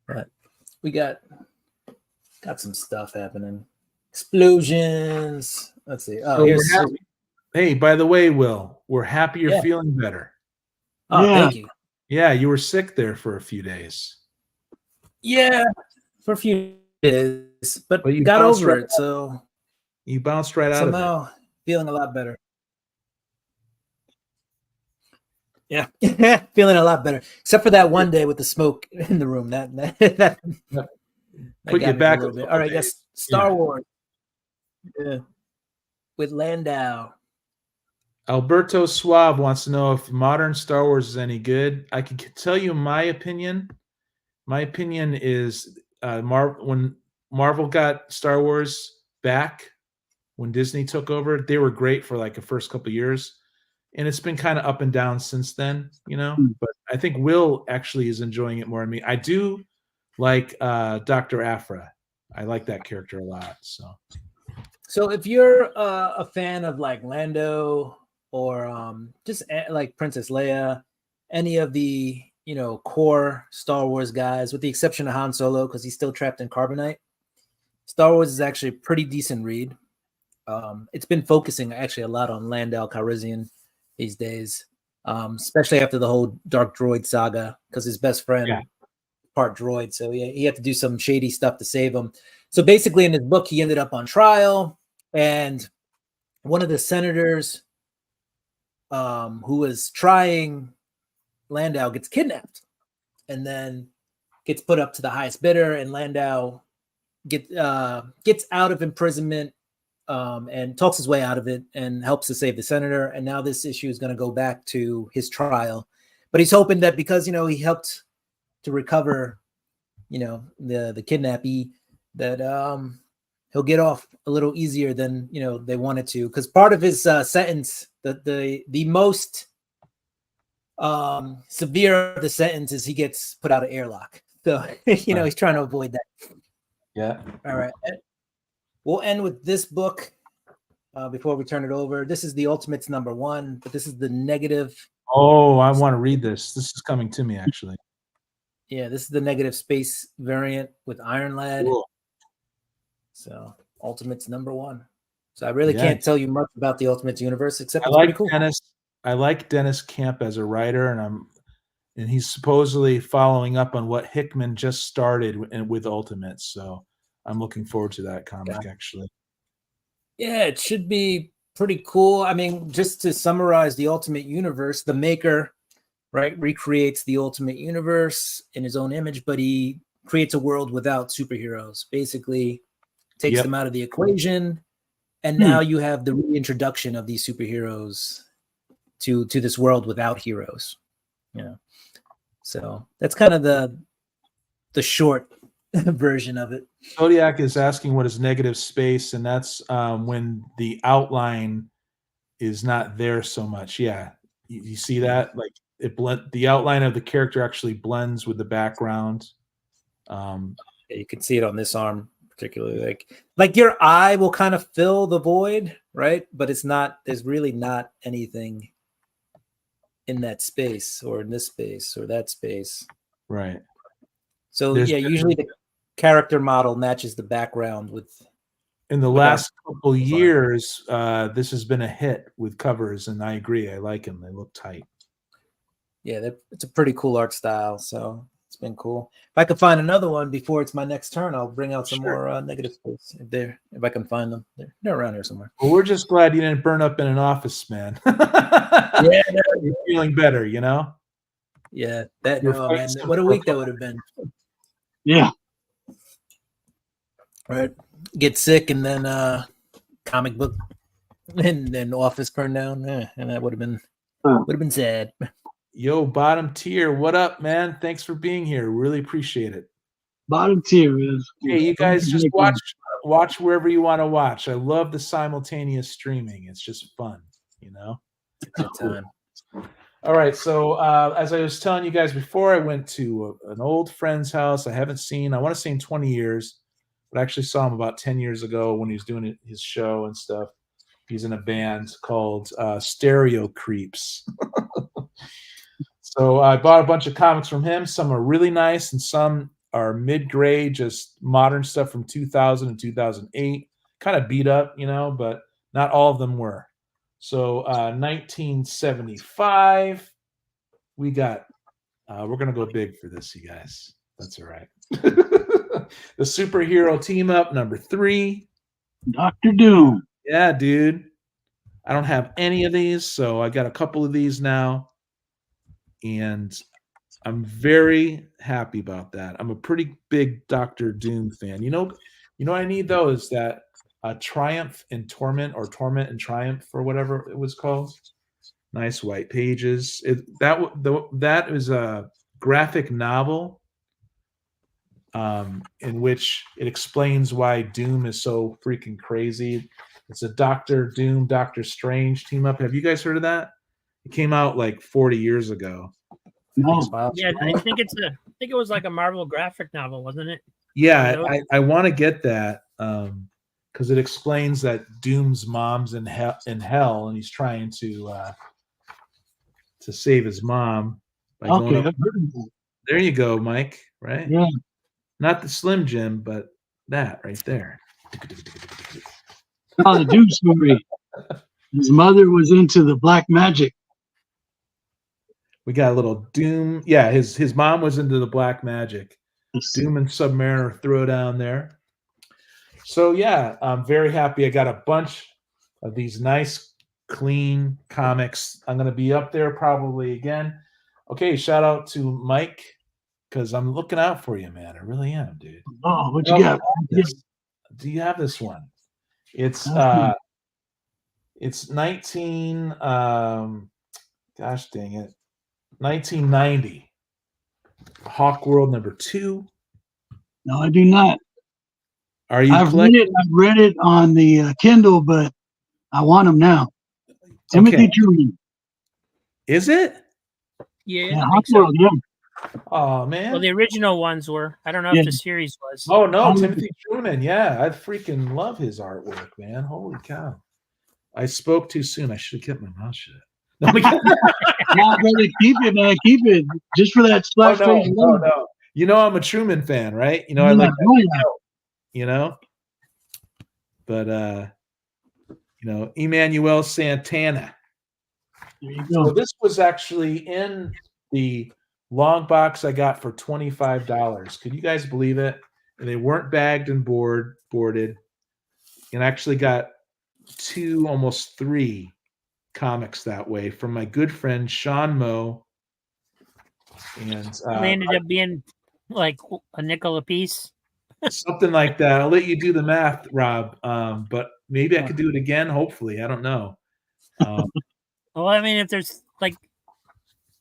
But we got some stuff happening. Explosions. Let's see. Oh, hey, by the way, Will, we're happy you're feeling better. Oh, thank you. Yeah, you were sick there for a few days. Yeah, for a few days, but you got over it. So you bounced right out of it. Somehow feeling a lot better. Yeah, feeling a lot better. Except for that one day with the smoke in the room. That put you back a little bit. All right, yes. Star Wars. Yeah. With Landau. Alberto Suave wants to know if modern Star Wars is any good. I can tell you my opinion. My opinion is when Marvel got Star Wars back, when Disney took over, they were great for like the first couple of years. And it's been kind of up and down since then, But I think Will actually is enjoying it more than me. I do like Dr. Aphra. I like that character a lot. So if you're a fan of like Lando or just like Princess Leia, any of the core Star Wars guys, with the exception of Han Solo, because he's still trapped in carbonite. Star Wars is actually a pretty decent read. It's been focusing actually a lot on Lando Calrissian these days, especially after the whole Dark Droid saga, because his best friend part droid, so he had to do some shady stuff to save him. So basically, in his book, he ended up on trial, and one of the senators who was trying Landau gets kidnapped, and then gets put up to the highest bidder, and Landau gets out of imprisonment and talks his way out of it and helps to save the senator. And now this issue is going to go back to his trial, but he's hoping that because he helped to recover the kidnappee, that he'll get off a little easier than they wanted to, because part of his sentence, the most severe of the sentence, is he gets put out of airlock. So he's trying to avoid that. Yeah. All right. We'll end with this book before we turn it over. This is the Ultimates #1, but this is the negative. Oh, I want to read this. This is coming to me, actually. Yeah, this is the negative space variant with Iron Lad. Cool. So Ultimates #1. So I really can't tell you much about the Ultimates universe, except it's pretty cool. I like Dennis Camp as a writer, and he's supposedly following up on what Hickman just started with Ultimates. So I'm looking forward to that comic, actually. Yeah, it should be pretty cool. I mean, just to summarize the Ultimate Universe, the maker, right, recreates the Ultimate Universe in his own image, but he creates a world without superheroes. Basically, takes them out of the equation, and now you have the reintroduction of these superheroes to this world without heroes. So that's kind of the short version of it. Zodiac is asking what is negative space, and that's when the outline is not there so much. Yeah, you see that? Like the outline of the character actually blends with the background. You can see it on this arm, particularly. Like your eye will kind of fill the void, right? But it's not. There's really not anything in that space, or in this space, or that space. Right. So usually the character model matches the background with. In the last couple years, this has been a hit with covers, and I agree. I like them. They look tight. Yeah, it's a pretty cool art style, so it's been cool. If I could find another one before it's my next turn, I'll bring out some more negative space if I can find them. They're around here somewhere. Well, we're just glad you didn't burn up in an office, man. Yeah, you're feeling better, Yeah, man, what a week that would have been. Yeah. Right. Get sick and then comic book and then office burn down. And that would have been sad. Yo, bottom tier, what up, man? Thanks for being here. Really appreciate it. Bottom tier is. Hey, you guys just watch wherever you want to watch. I love the simultaneous streaming. It's just fun, Good time. All right, so as I was telling you guys before, I went to an old friend's house. I want to say in 20 years, but I actually saw him about 10 years ago when he was doing his show and stuff. He's in a band called Stereo Creeps. So I bought a bunch of comics from him. Some are really nice, and some are mid-grade, just modern stuff from 2000 and 2008. Kind of beat up, but not all of them were. So 1975, we got, we're going to go big for this, you guys. That's all right. The superhero team up, #3. Dr. Doom. Yeah, dude. I don't have any of these, so I got a couple of these now. And I'm very happy about that. I'm a pretty big Dr. Doom fan. You know what I need, though, is that Triumph and Torment, or Torment and Triumph, or whatever it was called. Nice white pages. That is a graphic novel in which it explains why Doom is so freaking crazy. It's a Dr. Doom, Dr. Strange team up. Have you guys heard of that? It came out like 40 years ago. No. Yeah, I think it was like a Marvel graphic novel, wasn't it? Yeah, I want to get that because it explains that Doom's mom's in hell, and he's trying to save his mom By Okay, going I've up. heard of that. There you go, Mike. Right? Yeah. Not the Slim Jim, but that right there. Oh, the Doom story. His mother was into the black magic. We got a little Doom. Yeah, his mom was into the black magic. Doom and Submariner throw down there. So yeah, I'm very happy. I got a bunch of these nice, clean comics. I'm going to be up there probably again. Okay, shout out to Mike because I'm looking out for you, man. I really am, dude. Oh, what you got? Do you have this one? It's 19. Gosh dang it, 1990. Hawk World #2. No, I do not. Are you? I've read it on the Kindle, but I want them now. Timothy Truman. Is it? Yeah, Hawk World. Yeah. Oh man. Well, the original ones were. I don't know if the series was. Oh no, Timothy Truman. Yeah, I freaking love his artwork, man. Holy cow! I spoke too soon. I should have kept my mouth shut. No, brother, keep it, man. Keep it just for that splash page. No. You know I'm a Truman fan, right? You know I like that. You know, but Emmanuel Santana. There you go. So this was actually in the long box I got for $25. Could you guys believe it? And they weren't bagged and boarded. And I actually got 2, almost 3 comics that way from my good friend Sean Moe. And they ended up being like a nickel a piece. Something like that. I'll let you do the math, Rob. But maybe I could do it again. Hopefully, I don't know. Well, I mean, if there's like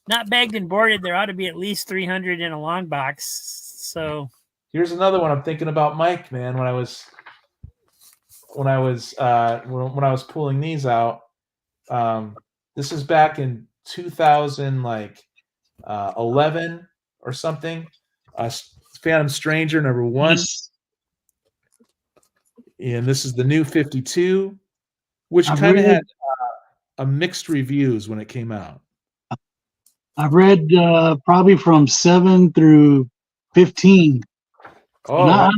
not bagged and boarded, there ought to be at least 300 in a long box. So here's another one. I'm thinking about Mike, man. When I was pulling these out, this is back in 2011 or something. Phantom Stranger #1. Yes. And this is the new 52, which kind of had a mixed reviews when it came out. I've read probably from 7 through 15. Oh,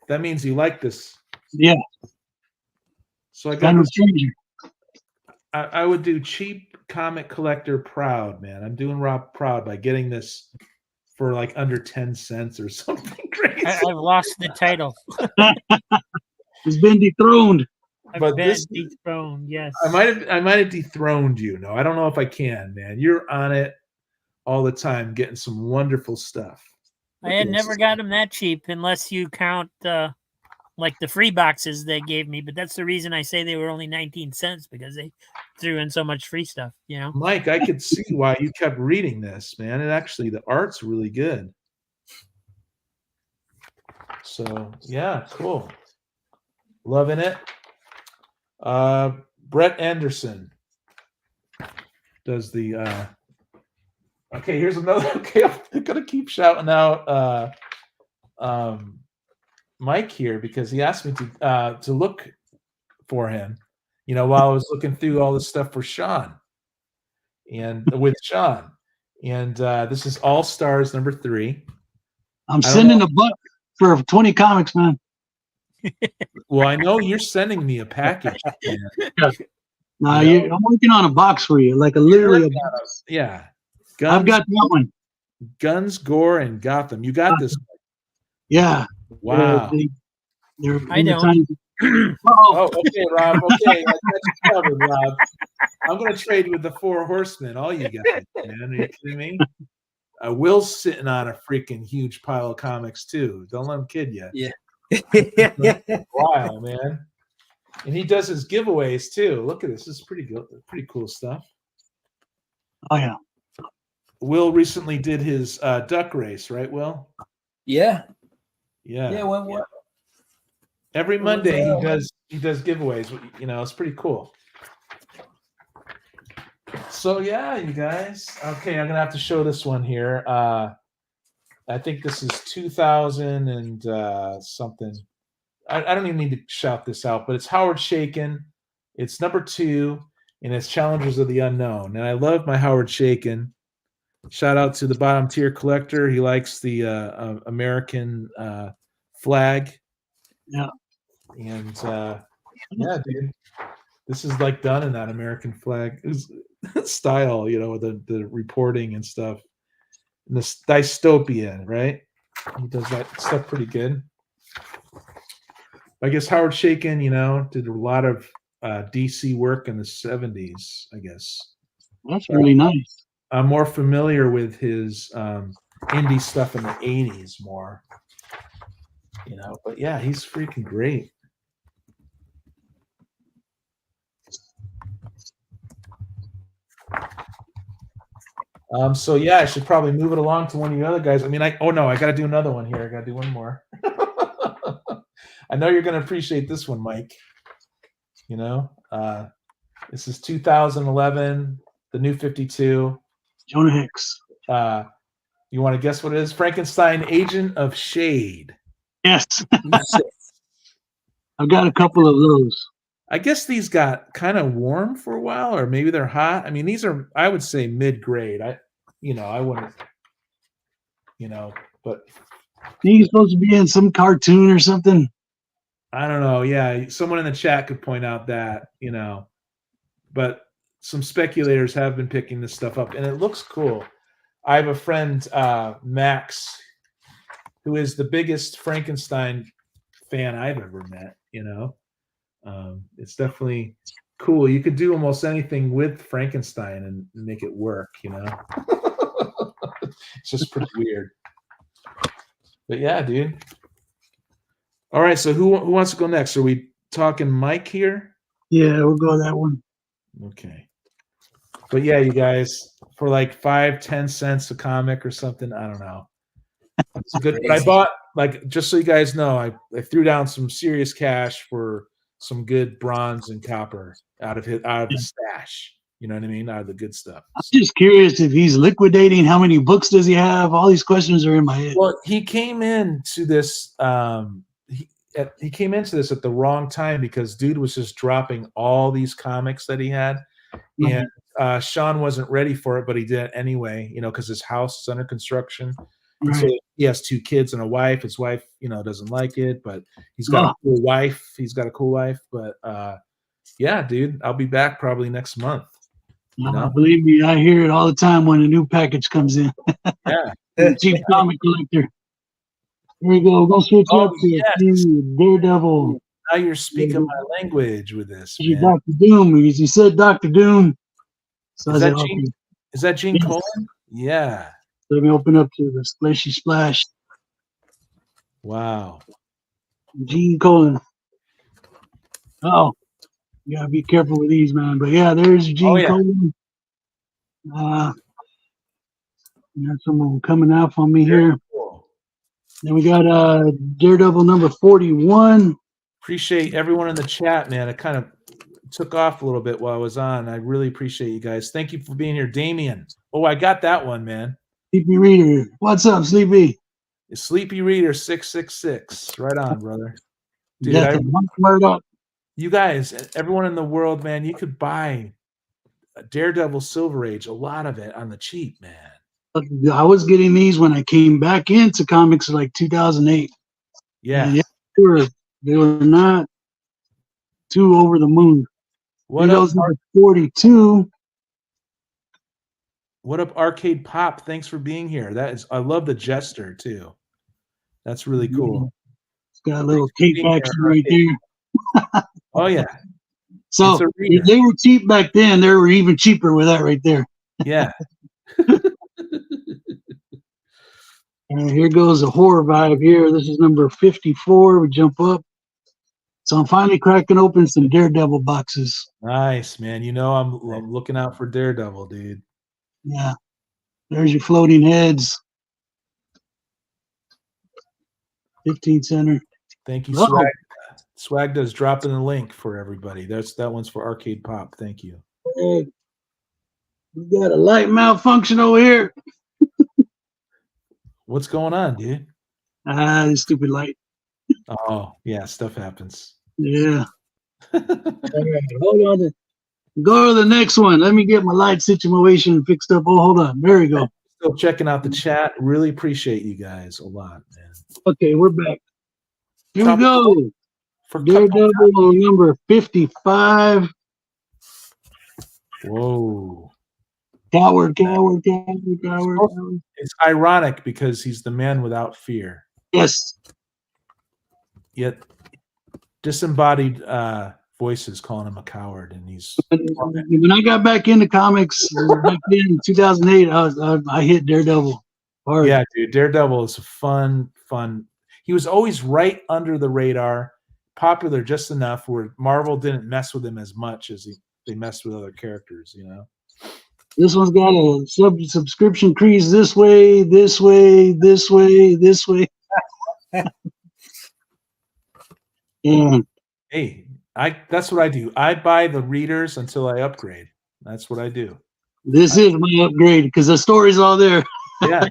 that means you like this. Yeah. So I got this. I would do cheap comic collector proud, man. I'm doing Rob proud by getting this for like under 10 cents or something crazy. I've lost the title. It's been dethroned. Dethroned, yes. I might have dethroned you. No, I don't know if I can, man. You're on it all the time, getting some wonderful stuff. I had never got them that cheap unless you count like the free boxes they gave me. But that's the reason I say they were only 19 cents because they threw in so much free stuff, you know. Mike, I could see why you kept reading this, man. And actually, the art's really good. So yeah, cool. Loving it. Brett Anderson does the okay, here's another. Okay, I'm gonna keep shouting out Mike here because he asked me to look for him, while I was looking through all this stuff for Sean and with Sean. And this is All Stars #3. I'm sending a buck for 20 comics, man. Well, I know you're sending me a package. No, I'm working on a box for you, like literally a box. Yeah. I've got that one. Guns, Gore, and Gotham. You got this. Yeah. Wow. I don't. Oh, okay, Rob. Okay, I got you covered, Rob. I'm going to trade with the 4 Horsemen. All you guys, man. Are you kidding me? Will's sitting on a freaking huge pile of comics too. Don't let him kid you. Yeah. Wow, man. And he does his giveaways too. Look at this. This is pretty good. Pretty cool stuff. Oh yeah. Will recently did his duck race, right, Will? Yeah. Yeah. Yeah. What? Every Monday he does giveaways. It's pretty cool. So yeah, you guys. Okay, I'm gonna have to show this one here. I think this is 2000 and something. I don't even need to shout this out, but it's Howard Chaykin. It's #2, and it's Challengers of the Unknown. And I love my Howard Chaykin. Shout out to the bottom tier collector. He likes the American flag. Yeah. And yeah, dude, this is like done in that American flag style, you know, the reporting and stuff. And this dystopia, right? He does that stuff pretty good. I guess Howard Chaykin, you know, did a lot of DC work in the 70s, I guess. That's really nice. I'm more familiar with his indie stuff in the 80s more. You know, but yeah, he's freaking great. So yeah, I should probably move it along to one of the other guys. I mean, I got to do another one here. I got to do one more. I know you're going to appreciate this one, Mike. You know, this is 2011, the New 52. Jonah Hex. You want to guess what it is? Frankenstein, Agent of Shade. Yes. I've got a couple of those. I guess these got kind of warm for a while, or maybe they're hot. I mean, these are, I would say, mid-grade. I wouldn't, but He's supposed to be in some cartoon or something. I don't know. Yeah, someone in the chat could point out that, but some speculators have been picking this stuff up, and it looks cool. I have a friend, Max, who is the biggest Frankenstein fan I've ever met, It's definitely cool. You could do almost anything with Frankenstein and make it work, It's just pretty weird. But yeah, dude. All right, so who wants to go next? Are we talking Mike here? Yeah, we'll go that one. Okay. But yeah, you guys, for like 5-10 cents a comic or something, I don't know. It's good. But I bought, like, just so you guys know, I threw down some serious cash for some good bronze and copper out of the stash. You know what I mean? Out of the good stuff. I'm just curious if he's liquidating. How many books does he have? All these questions are in my head. Well, he came into this. He came into this at the wrong time because dude was just dropping all these comics that he had, and Sean wasn't ready for it, but he did it anyway. Because his house is under construction. Right. So he has 2 kids and a wife. His wife, doesn't like it, but he's got a cool wife. He's got a cool wife. But yeah, dude, I'll be back probably next month. Believe me, I hear it all the time when a new package comes in. Yeah. Cheap comic collector. Here we go. Go switch up to Daredevil. Now you're speaking my language with this. Man. Dr. Doom. He said Dr. Doom. So is that Gene Colan? Yeah. Let me open up to the Splashy Splash. Wow. Gene Colan. Oh, you gotta be careful with these, man. But yeah, there's Gene Colan. Got someone coming out for me here. Cool. Then we got Daredevil number 41. Appreciate everyone in the chat, man. It kind of took off a little bit while I was on. I really appreciate you guys. Thank you for being here, Damien. Oh, I got that one, man. Sleepy Reader. What's up, Sleepy? Sleepy Reader 666. Right on, brother. Dude, you guys, everyone in the world, man, you could buy Daredevil Silver Age, a lot of it on the cheap, man. I was getting these when I came back into comics like 2008. Yeah. They were not too over the moon. What up, 42. What up, Arcade Pop? Thanks for being here. I love the Jester too. That's really cool. It's got a little tape action right there. Oh yeah. So if they were cheap back then, they were even cheaper with that right there. Yeah. And here goes a horror vibe here. This is number 54. We jump up. So I'm finally cracking open some Daredevil boxes. Nice, man. I'm looking out for Daredevil, dude. Yeah. There's your floating heads. 15 center. Thank you, Swag. Swag does dropping the link for everybody. That one's for Arcade Pop. Thank you. Hey, we got a light malfunction over here. What's going on, dude? This stupid light. Oh, yeah, stuff happens. Yeah. All right, hold on. Go to the next one. Let me get my light situation fixed up. Oh, hold on. There we go. still checking out the chat. Really appreciate you guys a lot, man. Okay, we're back. Here we go. For Daredevil number 55. Whoa. Coward. It's ironic because he's the man without fear. Yes. Yet disembodied voices calling him a coward, and he's. When I got back into comics back then in 2008, I hit Daredevil hard. Yeah, dude, Daredevil is fun. He was always right under the radar, popular just enough where Marvel didn't mess with him as much as they messed with other characters, you know. This one's got a subscription crease this way. Yeah. Hey, that's what I do. I buy the readers until I upgrade. That's what I do. This is my upgrade because the story's all there. Yeah.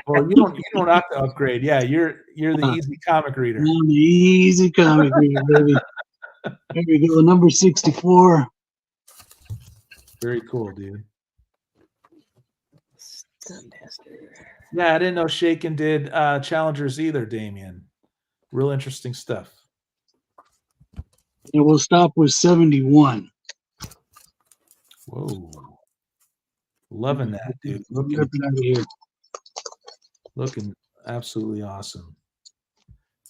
Well, you don't have to upgrade. Yeah, you're the easy comic reader. I'm the easy comic reader, baby. There we go, number 64. Very cool, dude. Yeah, I didn't know Shaken did Challengers either, Damien. Real interesting stuff. And we'll stop with 71. Whoa. Loving that, dude. Looking absolutely awesome.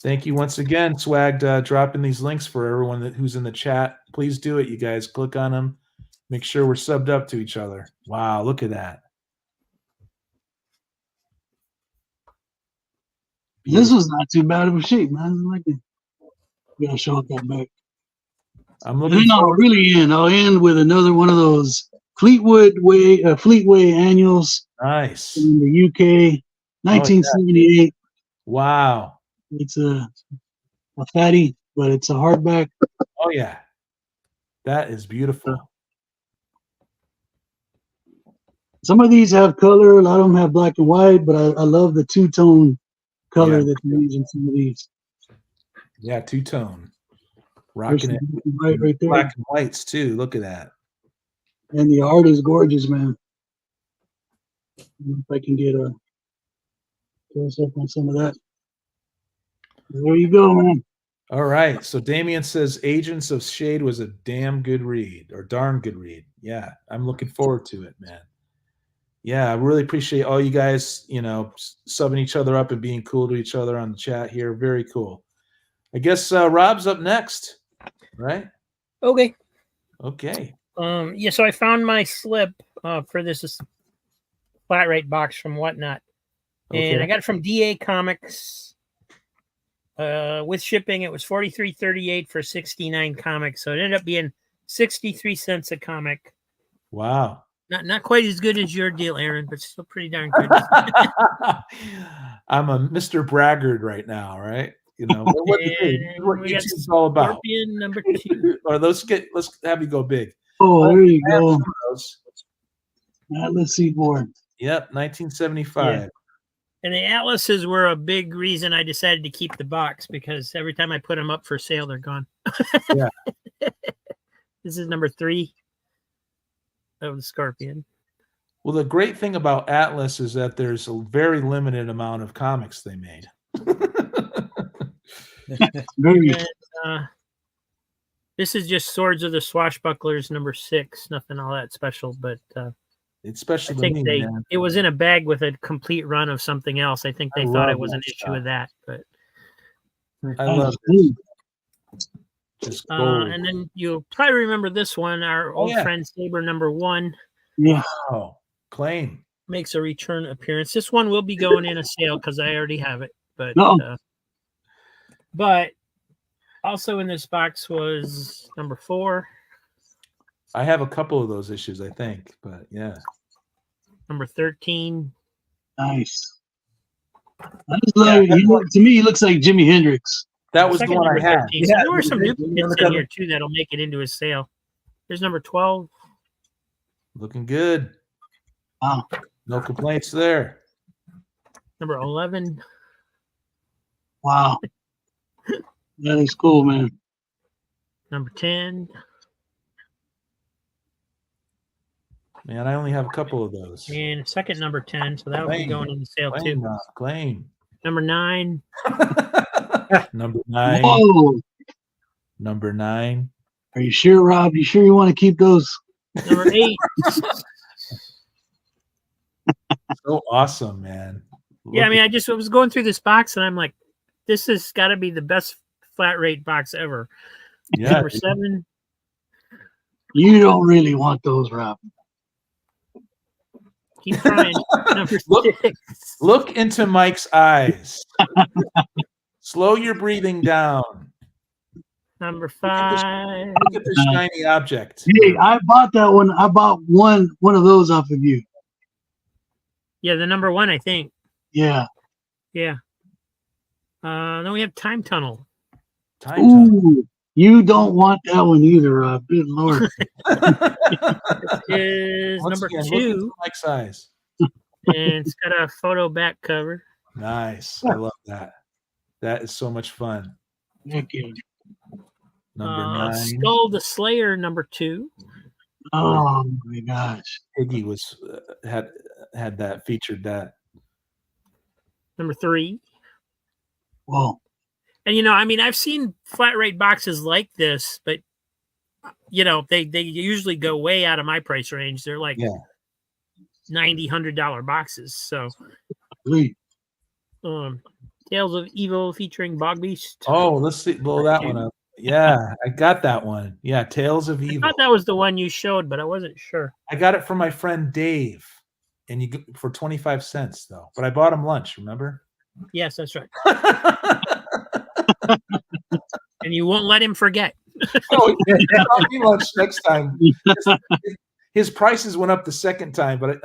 Thank you once again, Swag, dropping these links for everyone who's in the chat. Please do it, you guys. Click on them. Make sure we're subbed up to each other. Wow, look at that. This was not too bad of a shape, man. I like it. We gotta show it that back. I'm looking. I'll end with another one of those Fleetway annuals. Nice. In the UK, 1978. Wow. It's a fatty, but it's a hardback. Oh yeah, that is beautiful. Some of these have color. A lot of them have black and white, but I love the two-tone color that they use in some of these. Yeah, two-tone. Rocking it. Right there. Black and whites too. Look at that. And the art is gorgeous, man. If I can get a close up on some of that. There you go, man. All right. So Damien says Agents of S.H.I.E.L.D. was a damn good read, or darn good read. Yeah, I'm looking forward to it, man. Yeah, I really appreciate all you guys, subbing each other up and being cool to each other on the chat here. Very cool. I guess Rob's up next, right? Okay. Okay. So I found my slip for this flat rate box from Whatnot. And I got it from DA Comics. With shipping, it was $43.38 for 69 comics. So it ended up being 63 cents a comic. Wow. Not quite as good as your deal, Aaron, but still pretty darn good. I'm a Mr. Braggart right now, right? What YouTube's all about. Scorpion number 2. Or let's have you go big. Oh, there you go. Atlas Seaboard. Yep, 1975. Yeah. And the Atlases were a big reason I decided to keep the box, because every time I put them up for sale, they're gone. Yeah. This is number 3 of the Scorpion. Well, the great thing about Atlas is that there's a very limited amount of comics they made. And, this is just Swords of the Swashbucklers number 6. Nothing all that special, but it's special. I think it was in a bag with a complete run of something else. I think they thought it was an issue with that, but I love it. Just and then you'll probably remember this one. Our old friend Saber number 1. Yeah. Wow. Claim makes a return appearance. This one will be going in a sale because I already have it. But also in this box was number 4. I have a couple of those issues, I think, but yeah. Number 13. Nice. To me, he looks like Jimi Hendrix. That was the one I had. Yeah, there were some duplicates in here too that'll make it into a sale. There's number 12. Looking good. Wow. No complaints there. Number 11. Wow. That is cool, man. Number 10. Man, I only have a couple of those. And second number 10, so that'll be Claim. going in the sale Claim, too. claim. Number 9. Number 9. Whoa. Number 9. Are you sure, Rob? You sure you want to keep those? Number 8. So awesome, man. Yeah, I Look mean, I was going through this box and I'm like, this has got to be the best flat rate box ever. yeah, Number 7. You don't really want those, Rob. Keep trying. Number Look. 6. Look into Mike's eyes. Slow your breathing down. Number 5. Look at the shiny object. Hey, I bought that one. I bought one of those off of you. Yeah, the number 1, I think. Yeah. Yeah. Then we have Time Tunnel. Time tunnel. Ooh, you don't want that one either, Rob. Good Lord. Is Once number again, look 2, into Mike's eyes. and it's got a photo back cover. Nice. I love that. That is so much fun. Heck yeah. Number 9. Skull the Slayer, number 2. Oh my gosh. Iggy was had that featured that. Number 3. Whoa. And I mean, I've seen flat rate boxes like this, but they usually go way out of my price range. They're like $90, $100 boxes. So, Please. Tales of Evil featuring Bog Beast. Oh, let's see. Blow that one up. Yeah, I got that one. Yeah, Tales of I Evil. thought that was the one you showed, but I wasn't sure. I got it from my friend Dave, and for 25 cents though. But I bought him lunch. Remember? Yes, that's right. And you won't let him forget. Oh, I'll be lunch next time. His prices went up the second time, but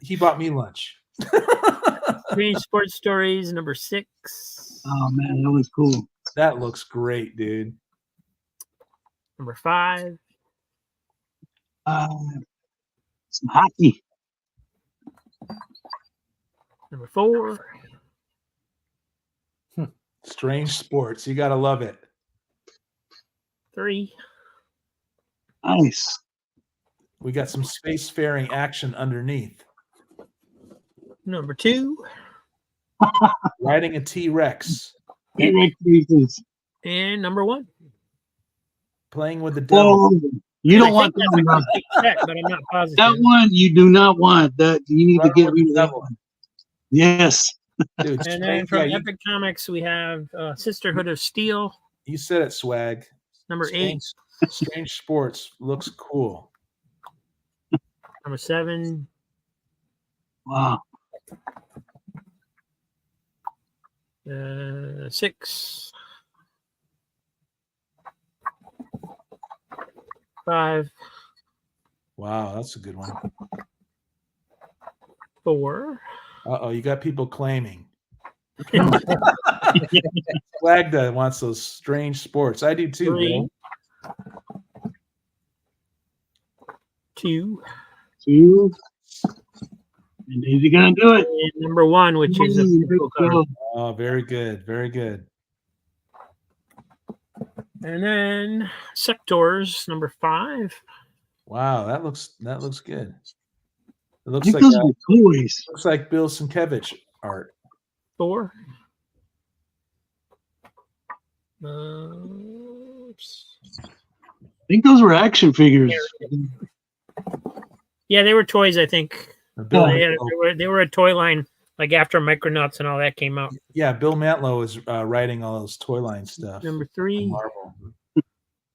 he bought me lunch. Strange Sports Stories, number 6. Oh man, that was cool. That looks great, dude. Number 5. Some hockey. Number 4. Strange Sports. You gotta love it. 3. Nice. We got some spacefaring action underneath. Number 2. Riding a T-Rex. T-Rex pieces. And number 1. Playing with the devil. Whoa. You don't want that one, Rob. Check, but I'm not positive. That one you do not want. That you need to get rid of that one. Yes. Dude, And then from Epic Comics, we have Sisterhood of Steel. You said it, Swag. Number 8. Strange Sports looks cool. Number 7. Wow. 6. 5. Wow, that's a good one. 4. Uh-oh, you got people claiming. Swagda wants those Strange Sports. I do too, 3. bro. 2. 2. And is he gonna do it? And number 1, which is a physical cover. Oh, very good. Very good. And then Sectors, number 5. Wow, that looks good. It I looks think like those are toys. looks like Bill Sienkiewicz art. 4. I think those were action figures. Yeah, they were toys, I think. Bill, They were a toy line, like after Micronauts and all that came out. yeah, Bill Mantlo is writing all those toy line stuff. Number on 3. Marvel.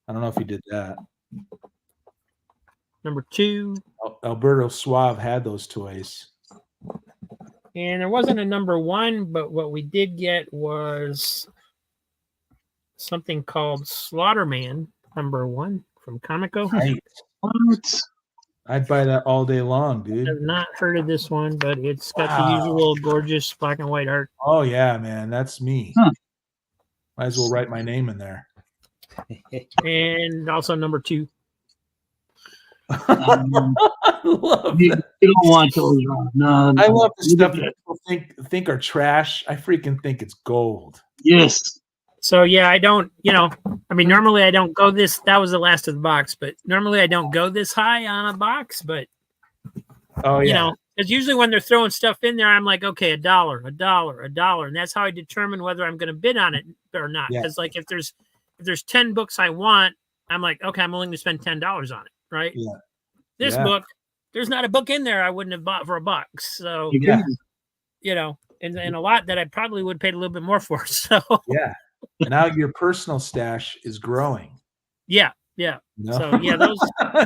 I don't know if he did that. Number 2. Alberto Suave had those toys. And there wasn't a number 1, but what we did get was something called Slaughterman, number 1 from Comico. Right. What? I'd buy that all day long, dude. I've not heard of this one, but it's got Wow. the usual gorgeous black and white art. Oh yeah, man, that's me. Huh. Might as well write my name in there. And also number 2. I love You that. don't want those, Rob. No. I love the You stuff do that people think are trash. I freaking think it's gold. Yes. So yeah, I don't, I mean, normally I don't go this. That was the last of the box, but normally I don't go this high on a box. But because usually when they're throwing stuff in there, I'm like, okay, $1, $1, and that's how I determine whether I'm going to bid on it or not. Because like if there's 10 books I want, I'm like, okay, I'm willing to spend $10 on it, right? Yeah. This book, there's not a book in there I wouldn't have bought for $1. So and a lot that I probably would have paid a little bit more for. So and now your personal stash is growing. Yeah. No? So those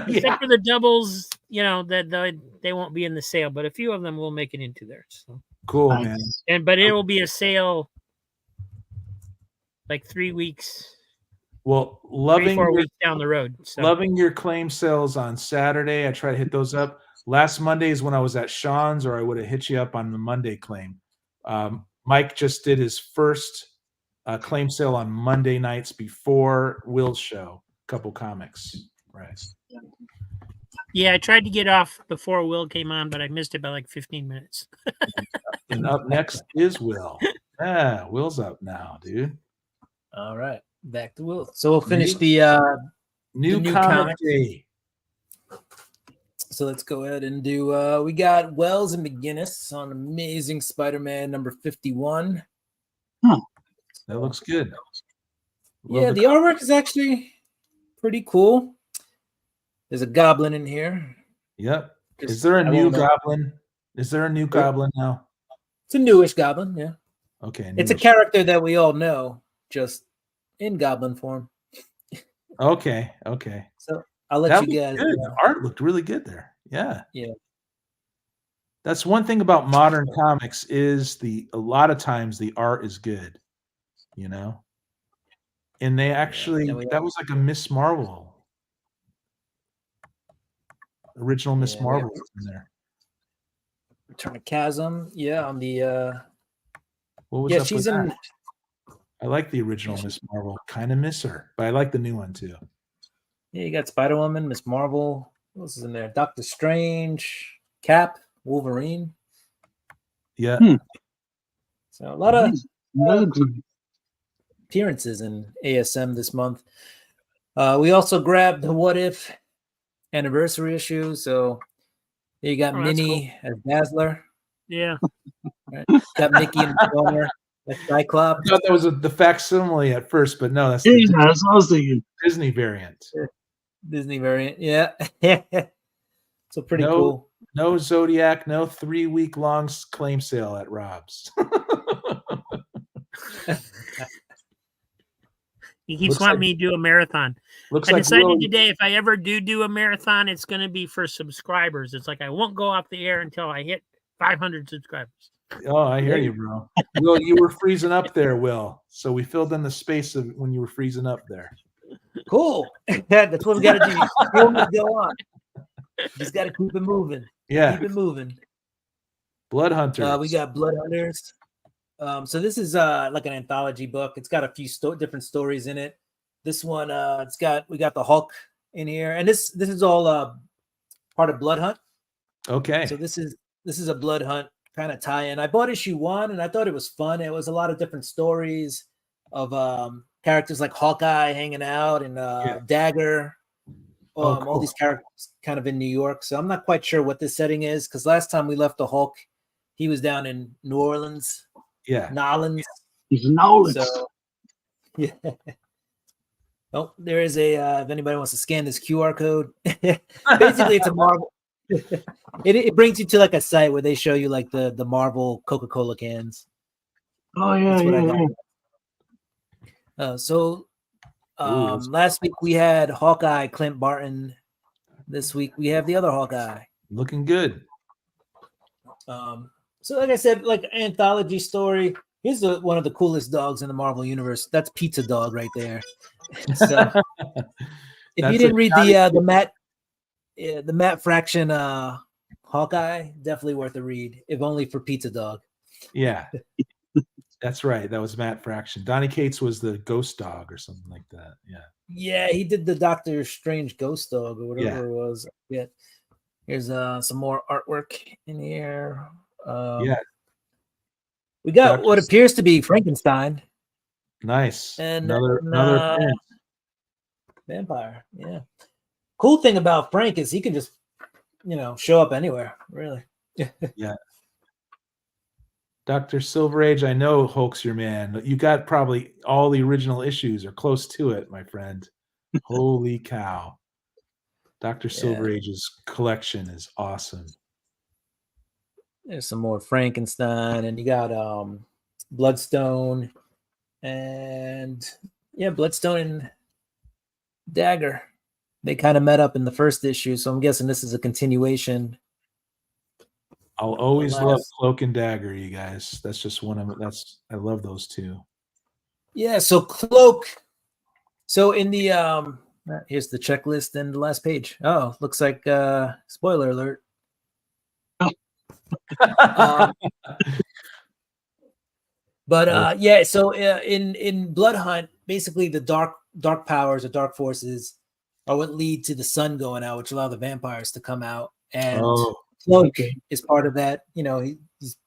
except for the doubles, that they won't be in the sale, but a few of them will make it into there. So cool, man. But it will be a sale like 3 weeks. Well, 4 weeks down the road. So. Loving your claim sales on Saturday. I try to hit those up. Last Monday is when I was at Sean's, or I would have hit you up on the Monday claim. Mike just did his first claim sale on Monday nights before Will's show. Couple comics, right? Yeah, I tried to get off before Will came on, but I missed it by like 15 minutes. And up next is Will. Yeah, Will's up now, dude. All right, back to Will. So we'll finish the new comic day. So let's go ahead and do. We got Wells and McGinnis on Amazing Spider-Man number 51. That looks good. The artwork is actually pretty cool. There's a goblin in here. Yep. Is there a new goblin? Is there a new goblin now? It's a newish goblin, yeah. Okay. It's a character that we all know, just in goblin form. Okay. So I'll let you guys. The art looked really good there. Yeah. Yeah. That's one thing about modern comics is a lot of times the art is good, And they actually that was like a Miss Marvel. Original Miss Marvel in there. Return of Chasm, on the what was she's in that? I like the original Miss Marvel. Kind of miss her, but I like the new one too. Yeah, you got Spider-Woman, Miss Marvel. What else is in there? Doctor Strange, Cap, Wolverine. Yeah. So a lot of appearances in ASM this month. We also grabbed the What If anniversary issue. So you got Minnie as Dazzler. Yeah. Right. Got Mickey and Homer as Cyclops. I thought that was the facsimile at first, but no, that's that's what I was thinking. Disney variant. Disney variant, yeah. So pretty cool. No Zodiac, no 3-week-long claim sale at Rob's. He keeps wanting me to do a marathon. I decided today if I ever do a marathon, it's going to be for subscribers. It's like I won't go off the air until I hit 500 subscribers. Oh, I hear you, bro. Will, you were freezing up there, Will. So we filled in the space of when you were freezing up there. Cool. That's what we got to do. Go on. Just got to keep it moving. Yeah. Keep it moving. Blood Hunters. We got Blood Hunters. So this is like an anthology book. It's got a few different stories in it. This one, we got the Hulk in here, and this is all part of Blood Hunt. Okay. So this is a Blood Hunt kind of tie-in. I bought issue 1, and I thought it was fun. It was a lot of different stories of characters like Hawkeye hanging out and Dagger. Cool. All these characters kind of in New York. So I'm not quite sure what this setting is because last time we left the Hulk, he was down in New Orleans. Yeah. Nolans. He's Nolans. So, yeah. Oh, there is if anybody wants to scan this QR code. Basically, it's a Marvel. It brings you to like a site where they show you like the Marvel Coca-Cola cans. Oh, yeah. Last week we had Hawkeye, Clint Barton. This week we have the other Hawkeye. Looking good. So like I said, like anthology story. Here's one of the coolest dogs in the Marvel universe. That's Pizza Dog right there. So if you didn't read the Matt Fraction Hawkeye, definitely worth a read, if only for Pizza Dog. Yeah. That's right. That was Matt Fraction. Donny Cates was the ghost dog or something like that. Yeah. Yeah, he did the Doctor Strange ghost dog or whatever it was. Yeah. Here's some more artwork in here. We got what appears to be Frankenstein. Nice. And Another appearance. vampire. Yeah. Cool thing about Frank is he can just, show up anywhere. Really. Yeah. Dr. Silver Age, I know Hulk's your man. You got probably all the original issues or close to it, my friend. Holy cow. Dr. Silver Age's collection is awesome. There's some more Frankenstein, and you got Bloodstone, and Bloodstone and Dagger. They kind of met up in the first issue, so I'm guessing this is a continuation. I'll always love Cloak and Dagger, you guys. That's just one of them. I love those two. Yeah, so Cloak. So in the here's the checklist and the last page. Oh, looks like spoiler alert. So in Blood Hunt, basically the dark powers or dark forces are what lead to the sun going out, which allow the vampires to come out. And Cloak is part of that. He's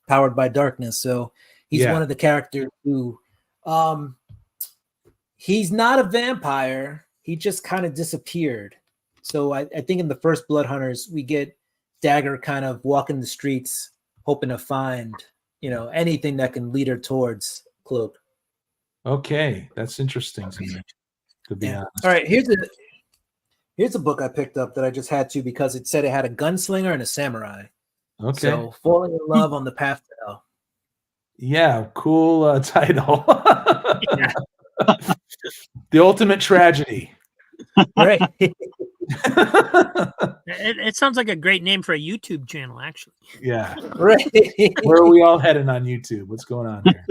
powered by darkness, so he's one of the characters who, he's not a vampire. He just kind of disappeared. So I think in the first Blood Hunters, we get Dagger kind of walking the streets, hoping to find, anything that can lead her towards Cloak. Okay, that's interesting to me, to be honest. All right, here's a book I picked up that I just had to because it said it had a gunslinger and a samurai. Okay. So Falling in Love on the Path to Hell. Yeah, cool title. The Ultimate Tragedy. Right. It sounds like a great name for a YouTube channel, actually. Yeah. Right. Where are we all heading on YouTube? What's going on here?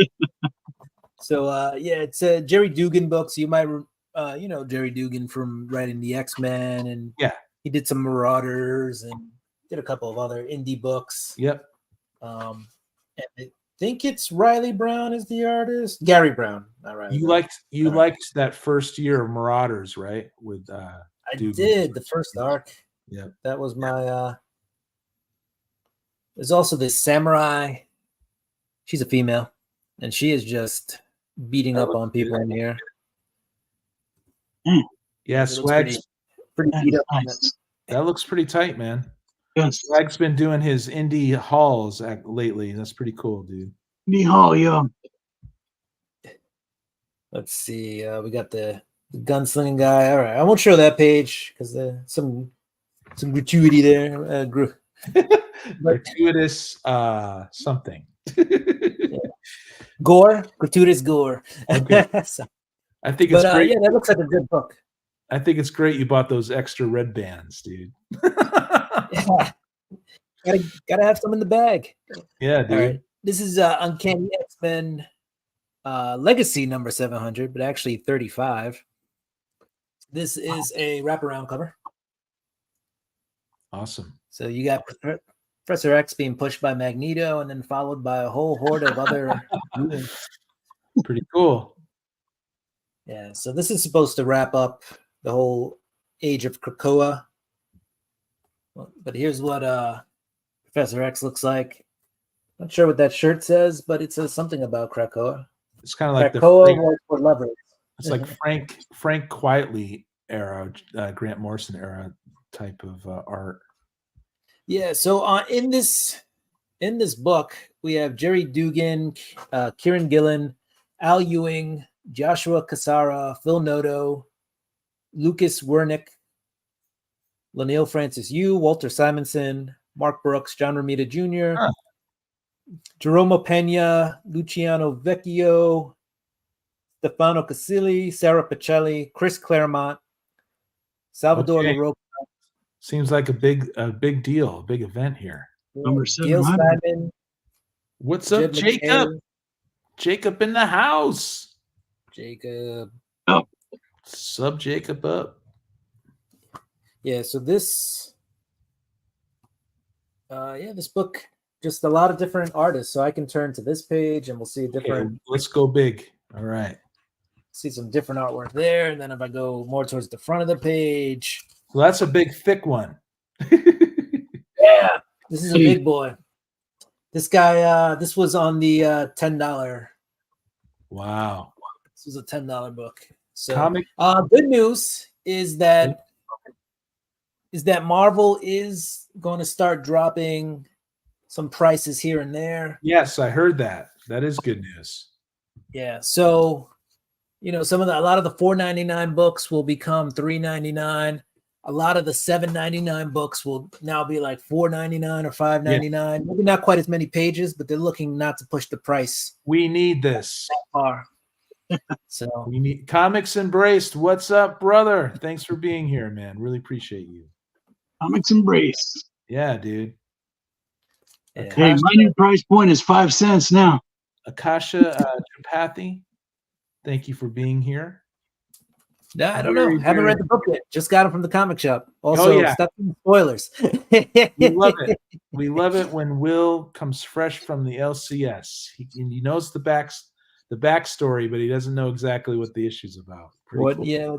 So, it's a Jerry Dugan book. So you might, Jerry Dugan from writing the X-Men, and he did some Marauders and did a couple of other indie books. Yep. And I think it's Riley Brown is the artist. Gary Brown. Not Riley. You liked that first year of Marauders, right? With I Dugan. did the first arc. Yeah. That was my there's also this samurai. She's a female, and she is just beating up on people in here. Yeah, Swag's pretty beat up. Nice. That looks pretty tight, man. Yes. Swag's been doing his indie hauls lately. That's pretty cool, dude. Indie haul, yeah. Let's see. We got the gunslinging guy. All right, I won't show that page because some gratuity there. Gratuitous something. Gore, gratuitous gore. Okay. So, I think it's great. Yeah, that looks like a good book. I think it's great you bought those extra red bands, dude. Yeah. Gotta have some in the bag. Yeah, dude. All right. This is Uncanny X-Men Legacy number 700, but actually 35. This is a wraparound cover. Awesome. So you got Professor X being pushed by Magneto and then followed by a whole horde of other mutants. Pretty cool. Yeah, so this is supposed to wrap up the whole age of Krakoa. But here's what Professor X looks like. Not sure what that shirt says, but it says something about Krakoa. It's kind of like Krakoa was for lovers. It's like Frank Quietly era, Grant Morrison era type of art. Yeah. So in this book, we have Jerry Dugan, Kieran Gillen, Al Ewing, Joshua Cassara, Phil Noto, Lucas Wernick, Laniel Francis Yu, Walter Simonson, Mark Brooks, John Romita Jr., Jerome Pena, Luciano Vecchio, Stefano Casilli, Sarah Pacelli, Chris Claremont, Salvador LaRocca. Seems like a big deal, a big event here. Number Gail 700. Simon. What's up, Jed Jacob? McKay. Jacob in the house. Jacob. Sub Jacob up. Yeah, so this this book, just a lot of different artists. So I can turn to this page and we'll see different. Okay, let's go big. All right. See some different artwork there. And then if I go more towards the front of the page. So that's a big, thick one. Yeah, this is a big boy. This guy, this was on the $10. Wow. This was a $10 book. So Comic. Good news is that Marvel is going to start dropping some prices here and there. Yes, I heard that. That is good news. Yeah. So, a lot of the $4.99 books will become $3.99. A lot of the $7.99 books will now be like $4.99 or $5.99. Yeah. Maybe not quite as many pages, but they're looking not to push the price. We need this. That far. So we need Comics Embraced. What's up, brother? Thanks for being here, man. Really appreciate you. Comics Embraced. Yeah, dude. Yeah. Hey, my new price point is 5 cents now. Akasha Tripathi, thank you for being here. Yeah, I don't know. Haven't read the book yet. Just got it from the comic shop. Also, stop doing spoilers. We love it. We love it when Will comes fresh from the LCS. He knows the backstory, but he doesn't know exactly what the issue's about. Cool. Yeah.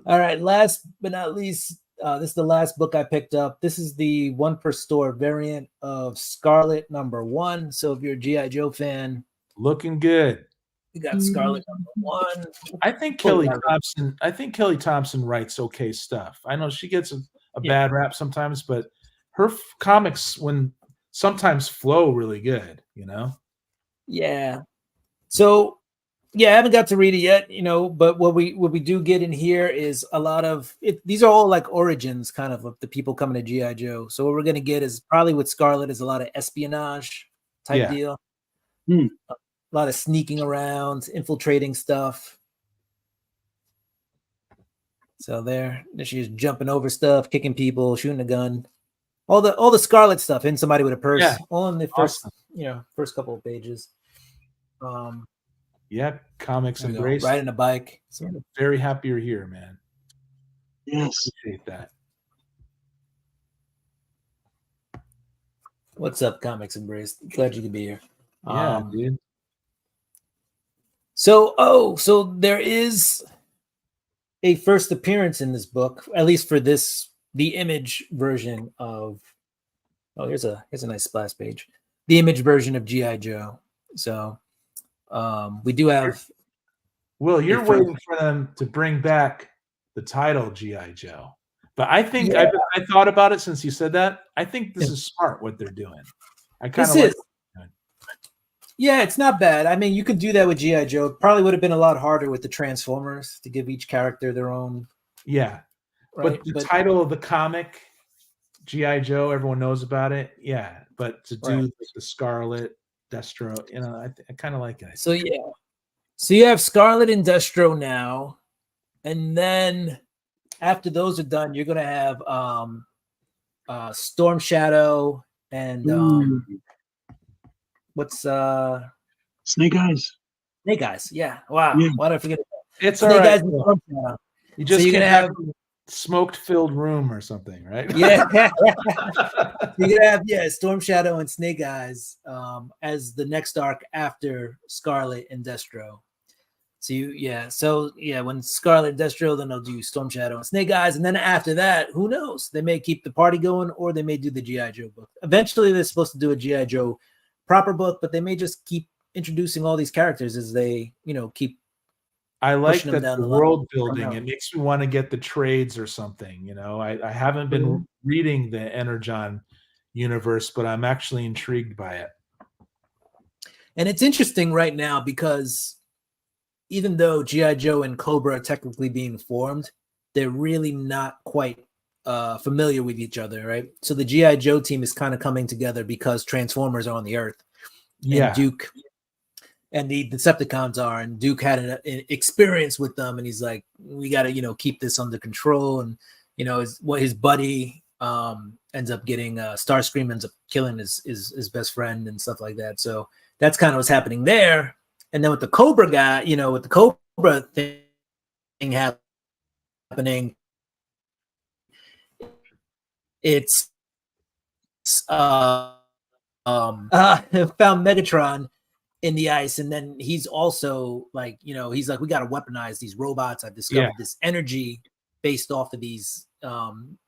All right. Last but not least, this is the last book I picked up. This is the 1 per store variant of Scarlet #1. So if you're a G.I. Joe fan, looking good. We got Scarlet #1. I think Kelly Thompson writes okay stuff. I know she gets a bad rap sometimes, but her comics sometimes flow really good, Yeah. So I haven't got to read it yet, but what we do get in here is a lot of it. These are all like origins kind of the people coming to G.I. Joe. So what we're going to get is probably with Scarlet is a lot of espionage type deal. A lot of sneaking around, infiltrating stuff. So there she's jumping over stuff, kicking people, shooting a gun. All the Scarlet stuff, hitting somebody with a purse. Yeah. All in the first couple of pages. Comics Embraced. Riding a bike. So very happy you're here, man. Yes. Appreciate that. What's up, Comics Embraced? Glad you could be here. Yeah, dude. So there is a first appearance in this book, at least for the Image version of. Oh, here's a nice splash page. The Image version of G.I. Joe. So we do have. Will, you're waiting for them to bring back the title G.I. Joe, but I think I thought about it since you said that. I think this is smart what they're doing. I kind of like. Yeah, it's not bad. I mean, you could do that with G.I. Joe. It probably would have been a lot harder with the Transformers to give each character their own. Yeah. Right? But the title of the comic, G.I. Joe, everyone knows about it. Yeah. But to do the Scarlet, Destro, I kind of like it. So you have Scarlet and Destro now. And then after those are done, you're going to have Storm Shadow and what's Snake Eyes? Snake Eyes, yeah. Wow. Yeah. Why did I forget that? It's Snake all right. Eyes and Storm Shadow. You just you're gonna have smoke-filled room or something, right? Yeah. You're gonna have Storm Shadow and Snake Eyes as the next arc after Scarlet and Destro. So when Scarlet and Destro, then they'll do Storm Shadow and Snake Eyes, and then after that, who knows? They may keep the party going, or they may do the G.I. Joe book. Eventually, they're supposed to do a G.I. Joe proper book, but they may just keep introducing all these characters as they, keep. I like that the world building. It makes me want to get the trades or something. I haven't been reading the Energon universe, but I'm actually intrigued by it. And it's interesting right now because even though G.I. Joe and Cobra are technically being formed, they're really not quite familiar with each other, right? So the G.I. Joe team is kind of coming together because Transformers are on the Earth. And Duke and the Decepticons are, and Duke had an experience with them, and he's like, we got to, keep this under control. And, his buddy ends up getting, Starscream ends up killing his best friend and stuff like that. So that's kind of what's happening there. And then with the Cobra guy, with the Cobra thing happening, it's found Megatron in the ice, and then he's also like, he's like, we got to weaponize these robots. I've discovered this energy based off of these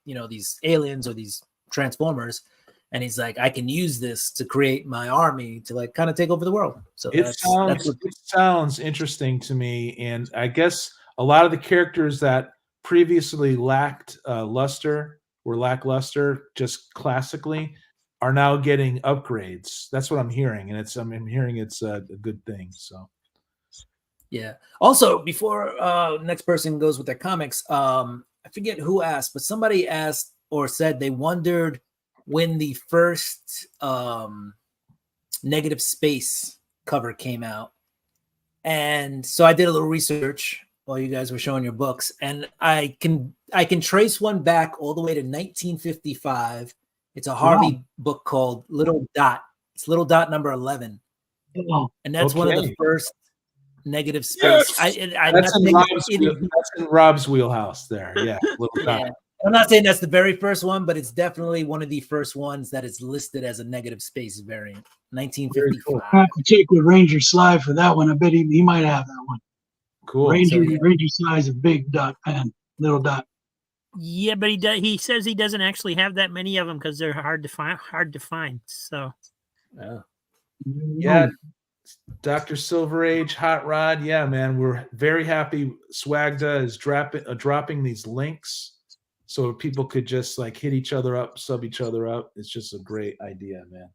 these aliens or these Transformers, and he's like, I can use this to create my army to like kind of take over the world. So it sounds interesting to me, and I guess a lot of the characters that previously lacked luster or lackluster just classically are now getting upgrades. That's what I'm hearing, and I'm hearing it's a good thing. So yeah. Also, before next person goes with their comics, I forget who asked, but somebody asked or said they wondered when the first negative space cover came out. And so I did a little research while you guys were showing your books, and I can trace one back all the way to 1955. It's a Harvey book called Little Dot. It's Little Dot number 11. And that's one of the first negative space. Yes! That's in Rob's wheelhouse there. Yeah, Little Dot. Yeah. I'm not saying that's the very first one, but it's definitely one of the first ones that is listed as a negative space variant. 1955. Cool. I have to check with Ranger Sly for that one. I bet he might have that one. Cool. Ranger Sly's a big Dot fan, Little Dot. Yeah, but he says he doesn't actually have that many of them because they're hard to find. So yeah. Dr. Silver Age, Hot Rod. Yeah, man, we're very happy Swagda is dropping these links so people could just like hit each other up, sub each other up. It's just a great idea, man.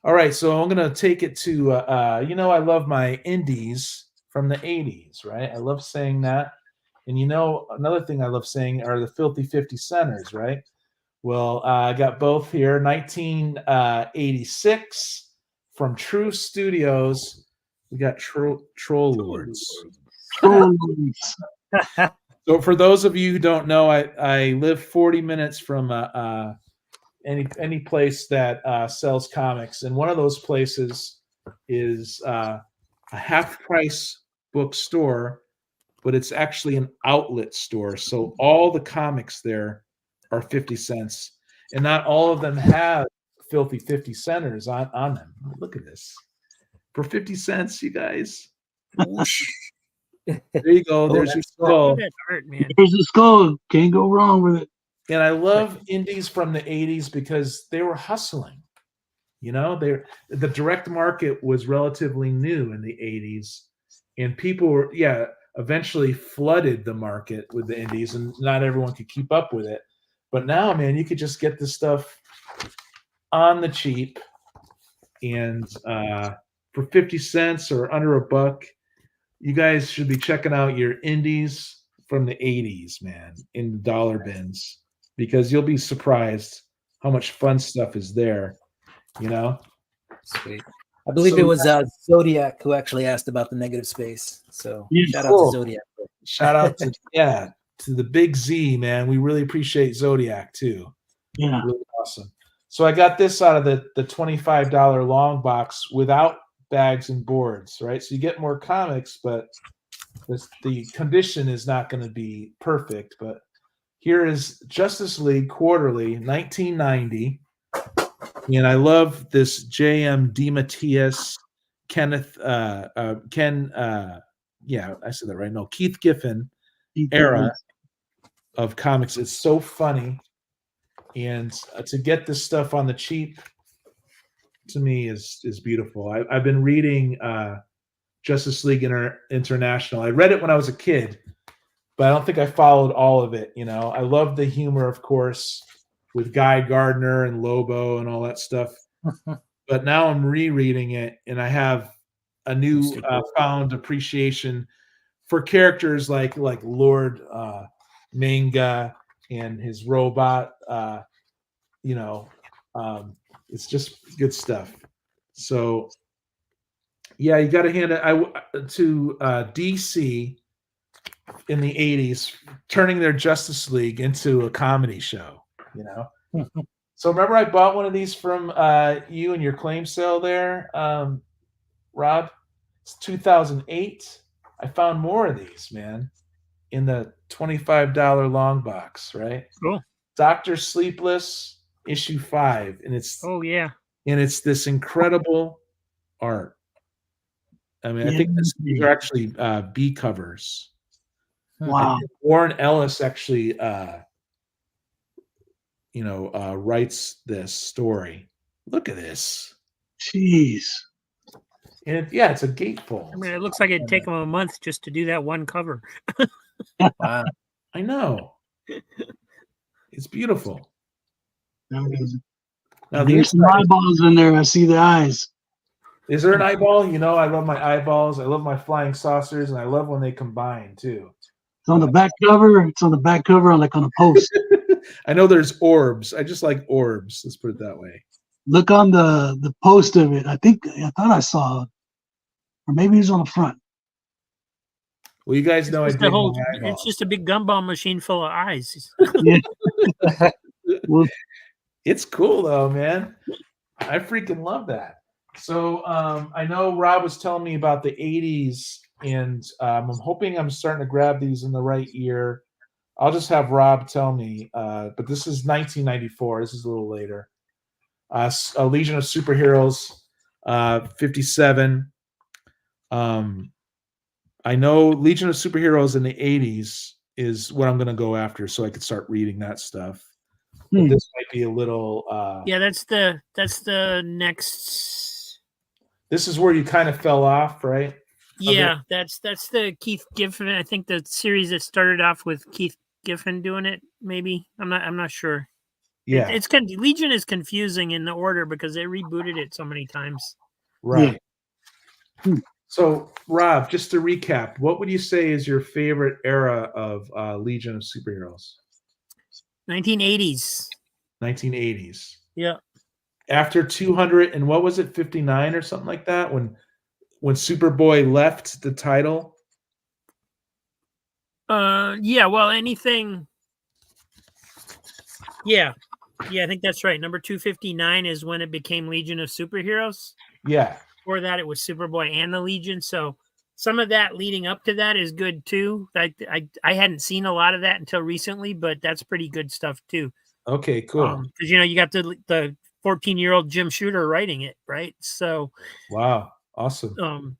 All right, so I'm going to take it to, I love my indies from the 80s, right? I love saying that. And another thing I love saying are the Filthy 50 centers, right? Well, I got both here. 1986 from True Studios. We got Troll Lords. So for those of you who don't know, I live 40 minutes from any place that sells comics, and one of those places is a half-price bookstore, but it's actually an outlet store. So all the comics there are 50 cents, and not all of them have Filthy 50 centers on them. Look at this. For 50 cents, you guys. There you go. There's your skull. There's the skull. Can't go wrong with it. And I love indies from the 80s because they were hustling. The direct market was relatively new in the 80s, and people were, eventually flooded the market with the indies, and not everyone could keep up with it. But now, man, you could just get this stuff on the cheap, and for 50 cents or under $1, you guys should be checking out your indies from the 80s, man, in the dollar bins, because you'll be surprised how much fun stuff is there, Sweet. I believe it was Zodiac who actually asked about the negative space. So shout out to Zodiac. Shout out to to the big Z, man. We really appreciate Zodiac too. Yeah, really awesome. So I got this out of the $25 long box without bags and boards, right? So you get more comics, but the condition is not going to be perfect. But here is Justice League Quarterly, 1990. And I love this J.M. DeMatteis, Ken, I said that right. No, Keith Giffen era of comics. It's so funny. And to get this stuff on the cheap, to me, is beautiful. I've been reading Justice League International. I read it when I was a kid, but I don't think I followed all of it. I love the humor, of course, with Guy Gardner and Lobo and all that stuff. But now I'm rereading it, and I have a new found appreciation for characters like Lord Manga and his robot. It's just good stuff. So, yeah, you got to hand it to DC in the 80s, turning their Justice League into a comedy show. So remember I bought one of these from you and your claim sale there, Rob? It's 2008. I found more of these, man, in the $25 long box, right? Cool. Dr. Sleepless, issue 5. And it's it's this incredible art. I mean, I think these are actually B covers. Wow. Warren Ellis actually writes this story. Look at this. Jeez. And it's a gatefold. I mean, it looks like it'd take them a month just to do that one cover. Wow. I know. It's beautiful. Amazing. Now There's some eyeballs in there. I see the eyes. Is there an eyeball? I love my eyeballs. I love my flying saucers, and I love when they combine too. It's on the back cover. It's on the back cover, like on a post. I know there's orbs. I just like orbs. Let's put it that way. Look on the post of it. I thought I saw it. Or maybe it's on the front. Well, you guys know It's just a big gumball machine full of eyes. Yeah. Well, it's cool though, man. I freaking love that. So I know Rob was telling me about the 80s, and I'm hoping I'm starting to grab these in the right year. I'll just have Rob tell me. But this is 1994. This is a little later. A Legion of Superheroes, 57. I know Legion of Superheroes in the 80s is what I'm going to go after, so I could start reading that stuff. But this might be a little. That's the next. This is where you kind of fell off, right? Yeah, that's the Keith Giffen. I think the series that started off with Keith Giffen doing it. Maybe I'm not sure. Yeah, Legion is confusing in the order because they rebooted it so many times. Right. So, Rob, just to recap, what would you say is your favorite era of Legion of Superheroes? 1980s. 1980s. Yeah. After 200 and what was it, 59 or something like that, when Superboy left the title? Yeah. Well, anything. Yeah. Yeah, I think that's right. Number 259 is when it became Legion of Superheroes. Yeah. Before that, it was Superboy and the Legion. So some of that leading up to that is good too. I hadn't seen a lot of that until recently, but that's pretty good stuff too. Okay, cool. Because you got the 14-year-old Jim Shooter writing it, right? So wow, awesome.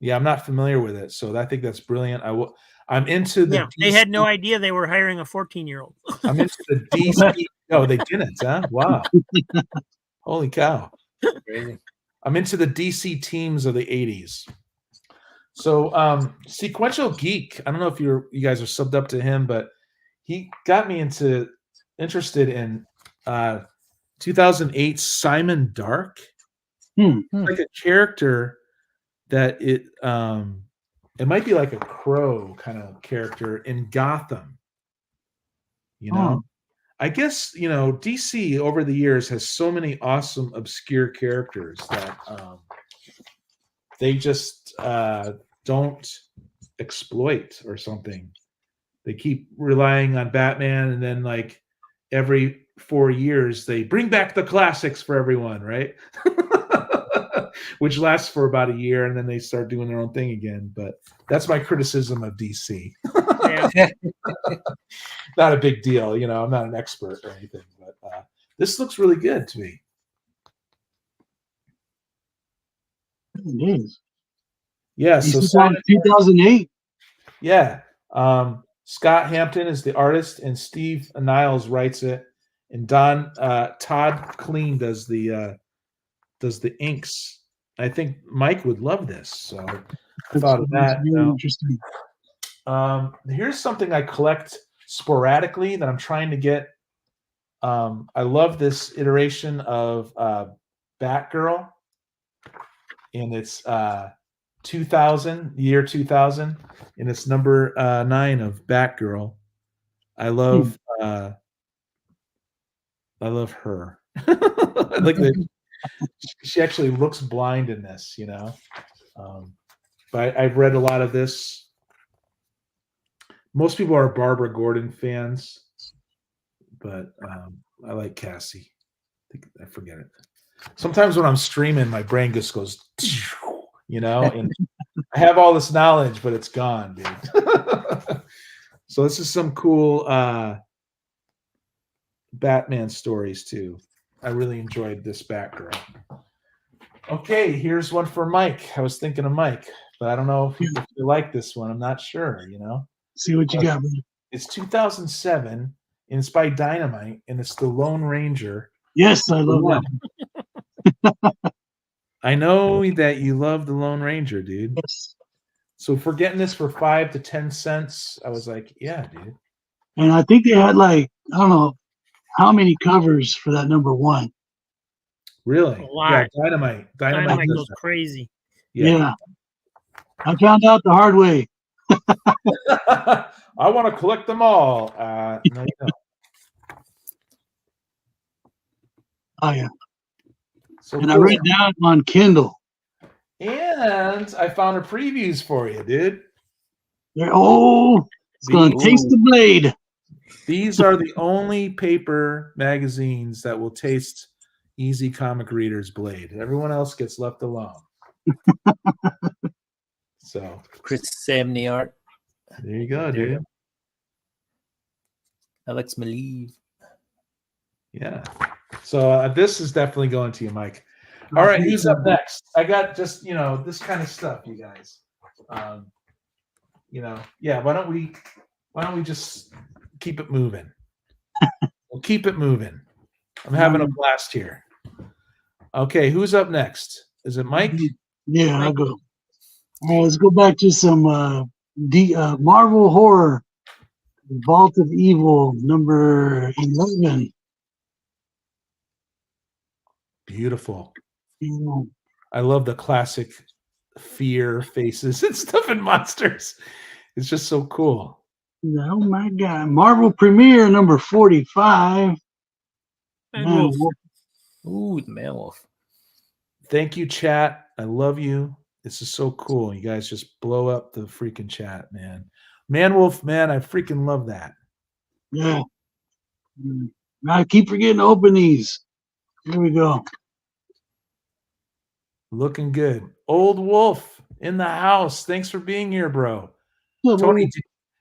Yeah, I'm not familiar with it, so I think that's brilliant. I'm into the. Yeah, they had no idea they were hiring a 14-year-old. I'm into the DC. No, they didn't, huh? Wow. Holy cow. Crazy. I'm into the DC teams of the 80s. So Sequential Geek, I don't know if you guys are subbed up to him, but he got me interested in 2008 Simon Dark. Like a character that it might be like a Crow kind of character in Gotham. I guess, DC over the years has so many awesome obscure characters that they just don't exploit or something. They keep relying on Batman, and then like every 4 years they bring back the classics for everyone, right? Which lasts for about a year, and then they start doing their own thing again. But that's my criticism of DC. Yeah. Not a big deal, I'm not an expert or anything, but this looks really good to me. It is. Yeah, so 2008. Yeah. Scott Hampton is the artist, and Steve Niles writes it, and Todd Clean does the inks. I think Mike would love this, so I thought of that. Really interesting. Here's something I collect sporadically that I'm trying to get. I love this iteration of Batgirl, and it's 2000, year 2000, and it's number 9 of Batgirl. I love her. Like she actually looks blind in this, but I've read a lot of this. Most people are Barbara Gordon fans, but I like Cassie. I forget it. Sometimes when I'm streaming, my brain just goes, and I have all this knowledge, but it's gone, dude. So this is some cool Batman stories too. I really enjoyed this Batgirl. Okay, here's one for Mike. I was thinking of Mike, but I don't know if you like this one. I'm not sure, See what you got, man. It's 2007, and it's by Dynamite, and it's the Lone Ranger. Yes, I love that. I know that you love the Lone Ranger, dude. Yes. So for getting this for 5 to 10 cents, I was like, yeah, dude. And I think they had like, I don't know how many covers for that number 1. Really? A lot. Yeah, Dynamite. Dynamite does goes that. crazy. Yeah. I found out the hard way. I want to collect them all. No, you don't. Oh yeah. So And I read that on Kindle. And I found a previews for you, dude. It's going to taste the blade. These are the only paper magazines that will taste Easy Comic Reader's blade. Everyone else gets left alone. So Chris Samney art. There you go, dude. Alex Maleev. Yeah. So this is definitely going to you, Mike. All right, who's up next? I got just, this kind of stuff, you guys. Yeah, why don't we just keep it moving? We'll keep it moving. I'm having a blast here. Okay, who's up next? Is it Mike? Yeah, I'll go. All right, let's go back to some Marvel horror. Vault of Evil, number 11. Beautiful. Yeah. I love the classic fear faces and stuff and monsters. It's just so cool. Oh my God. Marvel Premiere, number 45. Man, Ooh, the Man Wolf. Thank you, chat. I love you. This is so cool. You guys just blow up the freaking chat, man. Man Wolf, man, I freaking love that. Yeah. I keep forgetting to open these. Here we go. Looking good. Old Wolf in the house. Thanks for being here, bro. Yeah,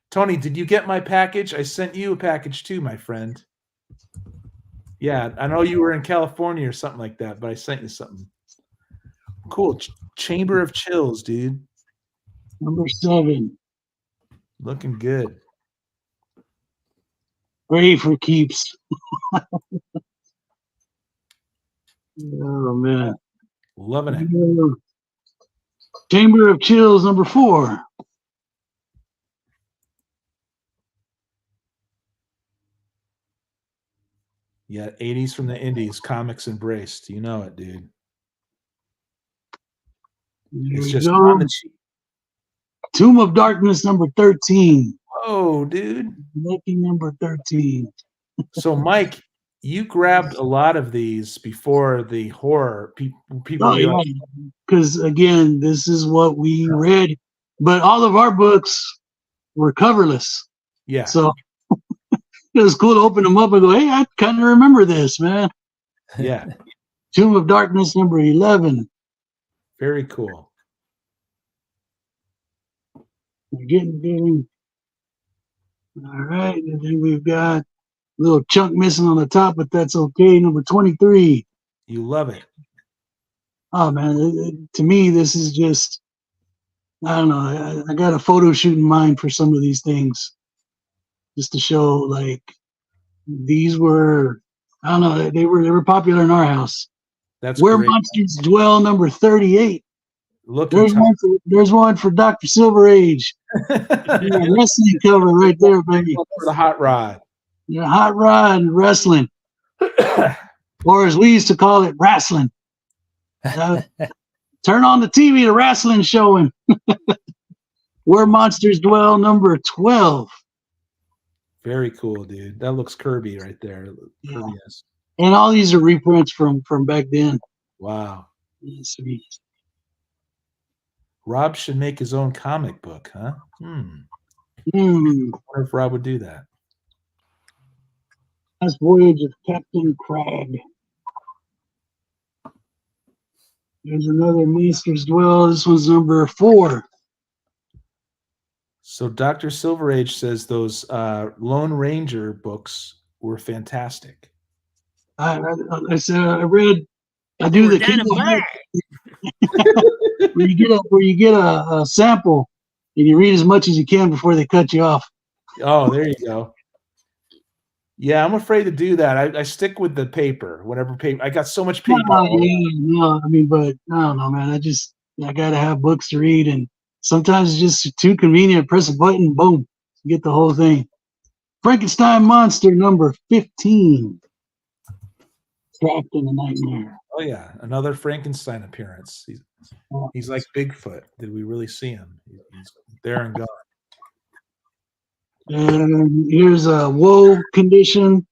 Tony, did you get my package? I sent you a package too, my friend. Yeah, I know you were in California or something like that, but I sent you something. Cool. Chamber of Chills, dude. Number 7. Looking good. Ready for keeps. Oh, man. Loving it. Chamber of Chills, number 4. Yeah, 80s from the Indies, comics embraced. You know it, dude. It's just on the cheap. Tomb of Darkness, number 13. Oh, dude. Lucky number 13. So, Mike, you grabbed a lot of these before the horror. People because, again, this is what we read. But all of our books were coverless. Yeah. So it was cool to open them up and go, hey, I kind of remember this, man. Yeah. Tomb of Darkness, number 11. Very cool. We're getting. All right. And then we've got a little chunk missing on the top, but that's okay. Number 23. You love it. Oh, man. To me, this is just, I don't know. I got a photo shoot in mind for some of these things. Just to show, like, these were, I don't know, they were popular in our house. That's Where great. Monsters Dwell, number 38. Look, there's one for Dr. Silver Age. Wrestling cover right there, baby. For the hot rod. Yeah, hot rod wrestling. Or as we used to call it, wrestling. Turn on the TV, the wrestling showing. Where Monsters Dwell, number 12. Very cool, dude. That looks Kirby right there. Yeah. Kirby-esque. And all these are reprints from back then. Wow. Sweet. Rob should make his own comic book, huh? I wonder if Rob would do that. Last Voyage of Captain Crag. There's another Monsters Dwell. This one's number 4. So Dr. Silver Age says those Lone Ranger books were fantastic. I said I read. I do the Kindle where you get a sample and you read as much as you can before they cut you off. Oh, there you go. Yeah, I'm afraid to do that. I stick with the paper. Whatever paper. I got so much paper. No, I mean, but I don't know, man. I gotta have books to read, and sometimes it's just too convenient. Press a button, boom, you get the whole thing. Frankenstein Monster number 15. Trapped in a Nightmare. Oh yeah, another Frankenstein appearance. He's like Bigfoot. Did we really see him? He's there and gone. And here's a Woe Condition.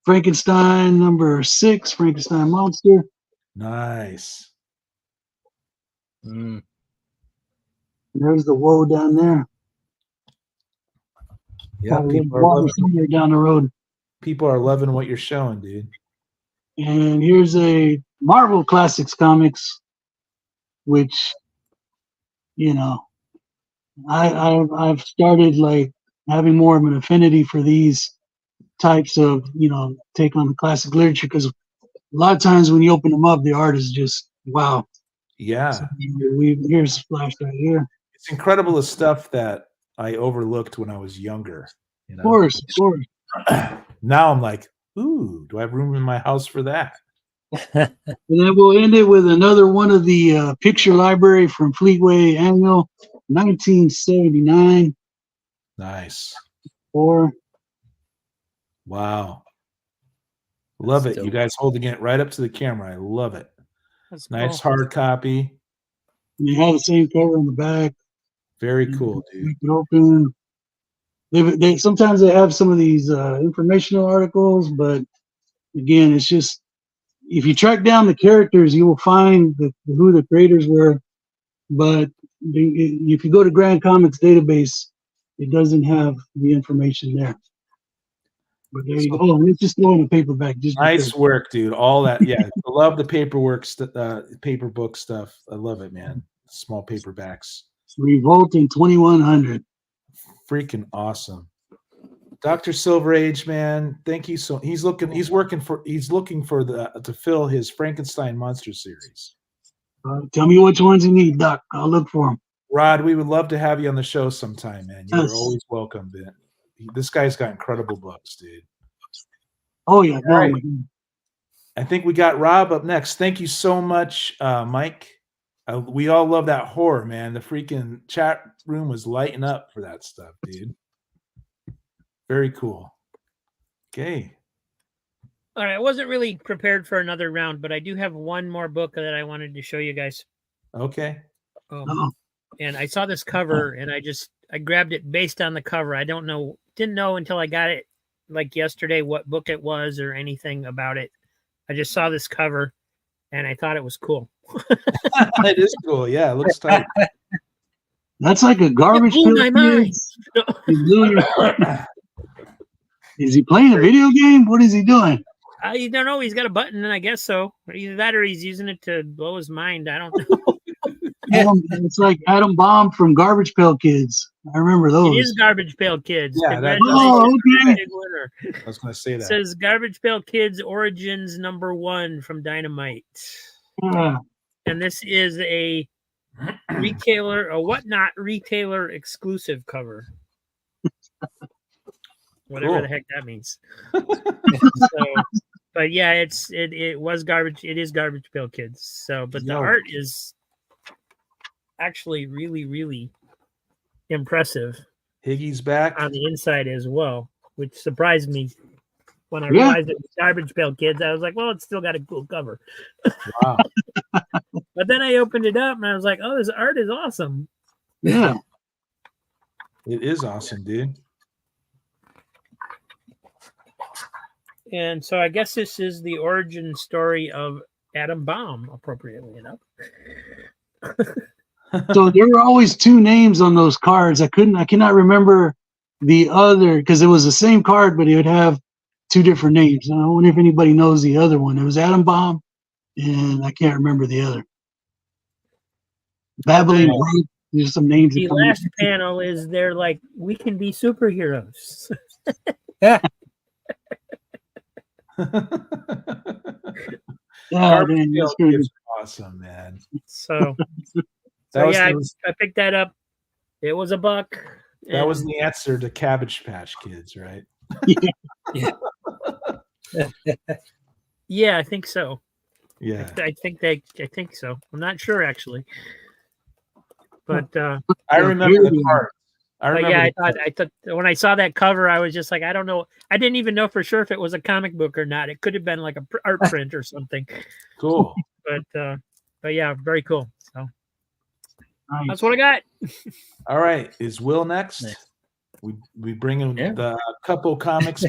Frankenstein number 6. Frankenstein Monster. Nice. There's the Woe down there. Yeah, somewhere down the road. People are loving what you're showing, dude. And here's a Marvel Classics comics, which, you know, I've started like having more of an affinity for these types of, take on the classic literature, because a lot of times when you open them up, the art is just wow. Yeah. So here's Flash right here. It's incredible the stuff that I overlooked when I was younger. Of course. Now I'm like, ooh, do I have room in my house for that? And then we'll end it with another one of the picture library from Fleetway Annual, 1979. Nice. Wow. Love it. You guys holding it right up to the camera. I love it. That's nice cool. Hard copy. And you have the same cover on the back. Very cool, dude. You can open. They sometimes they have some of these informational articles, but again, it's just if you track down the characters, you will find who the creators were. But if you go to Grand Comics database, it doesn't have the information there. But there you go. Oh, let's just throw in a paperback. Just nice work, dude. All that, yeah. I love the paperwork, paper book stuff. I love it, man. Small paperbacks. Revolt in 2100. Freaking awesome. Dr. Silver Age, man. Thank you so. He's looking for to fill his Frankenstein Monster series. Tell me which ones you need, Doc. I'll look for them. Rod, we would love to have you on the show sometime, man. You're always welcome, man. This guy's got incredible books, dude. Oh yeah. All right. I think we got Rob up next. Thank you so much, Mike. We all love that horror, man. The freaking chat room was lighting up for that stuff, dude. Very cool. Okay. All right. I wasn't really prepared for another round, but I do have one more book that I wanted to show you guys. Okay. And I saw this cover, and I grabbed it based on the cover. Didn't know until I got it like yesterday what book it was or anything about it. I just saw this cover, and I thought it was cool. It is cool. Yeah, it looks tight. That's like a garbage blew my mind. Is he playing a video game? What is he doing? I don't know. He's got a button, and I guess so. Either that or he's using it to blow his mind. I don't know. It's like Adam Bomb from Garbage Pail Kids. I remember those. It is Garbage Pail Kids. Yeah, okay. I was going to say that. It says Garbage Pail Kids Origins #1 from Dynamite. Yeah. And this is a whatnot retailer exclusive cover. Whatever the heck that means. But yeah, it is Garbage Pail Kids. So, but the art is actually really, really impressive. Higgy's back on the inside as well, which surprised me when I realized it was Garbage Pail Kids. I was like, well, it's still got a cool cover. Wow. But then I opened it up and I was like, oh, this art is awesome. Yeah. It is awesome, dude. And so I guess this is the origin story of Adam Bomb, appropriately enough. So there were always two names on those cards. I cannot remember the other because it was the same card, but it would have two different names. I wonder if anybody knows the other one. It was Adam Bomb, and I can't remember the other. Babbling Brook. There's some names. The last panel is they're like, we can be superheroes. Yeah. It's awesome, man. So I picked that up. It was $1. That was the answer to Cabbage Patch Kids, right? Yeah. Yeah, I think so. Yeah. I think so. I'm not sure actually. But I remember the part. but yeah, I thought when I saw that cover, I was just like, I don't know. I didn't even know for sure if it was a comic book or not. It could have been like a art print or something. Cool. But yeah, very cool. So Nice. that's what I got. All right. Is Will next? Nice. We bring him the couple comics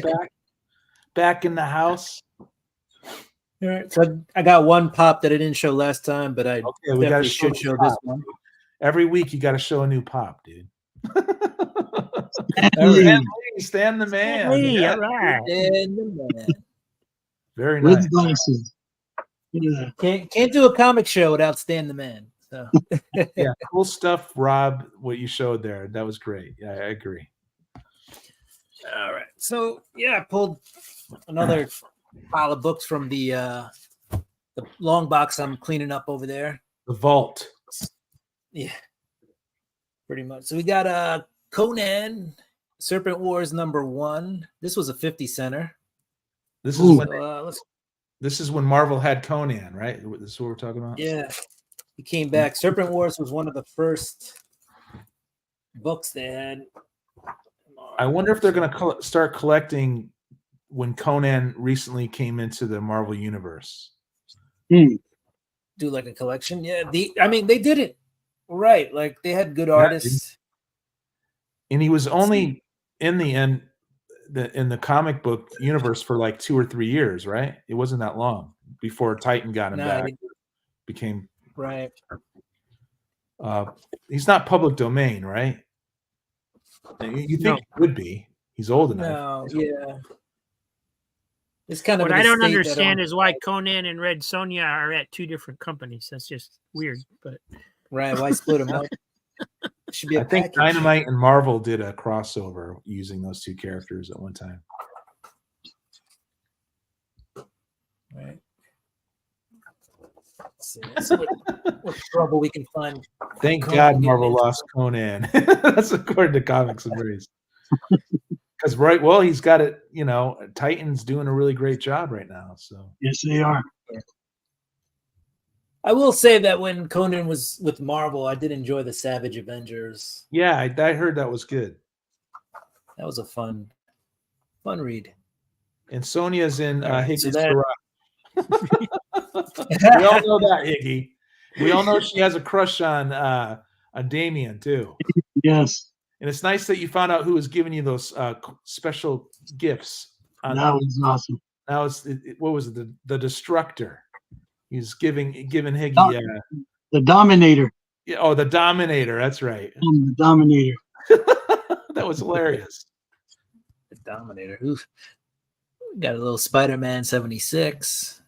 back in the house. All right. So I got one pop that I didn't show last time, but I we definitely should show this one. Every week you got to show a new pop, dude. Stan the man. All right. Stan the man. Very nice. With glasses. Yeah. Can't do a comic show without Stan the man. So yeah, cool stuff, Rob. What you showed there, that was great. Yeah, I agree. All right. So yeah, I pulled another pile of books from the long box I'm cleaning up over there. The vault. Yeah. Pretty much. So we got Conan, Serpent Wars #1. This was a 50 center. This is when Marvel had Conan, right? This is what we're talking about. Yeah, he came back. Serpent Wars was one of the first books they had. I wonder if they're going to start collecting when Conan recently came into the Marvel universe. Do like a collection. Yeah, they did it right. Like they had good artists. And he was only in the comic book universe for like 2 or 3 years, right? It wasn't that long before Titan got him back. Became right. He's not public domain, right? You think he would be? He's old enough. No, yeah. It's kind of what I don't understand is why Conan and Red Sonja are at 2 different companies. That's just weird. But right, why split them up? Should be I think Dynamite and Marvel did a crossover using those 2 characters at one time. Right. Let's see what trouble we can find. Thank God Marvel lost Conan. That's according to Comics and Race. Because he's got it. Titan's doing a really great job right now. So yes, they are. I will say that when Conan was with Marvel, I did enjoy the Savage Avengers. Yeah, I heard that was good. That was a fun read. And Sonya's in Higgy's that... garage. We all know that, Higgy. We all know she has a crush on Damien too. Yes. And it's nice that you found out who was giving you those special gifts. That was awesome. Now what was it? The Destructor. He's giving Higgy the Dominator. Yeah, oh, the Dominator. That's right. The Dominator. That was hilarious. The Dominator. Oof. Got a little Spider-Man 76.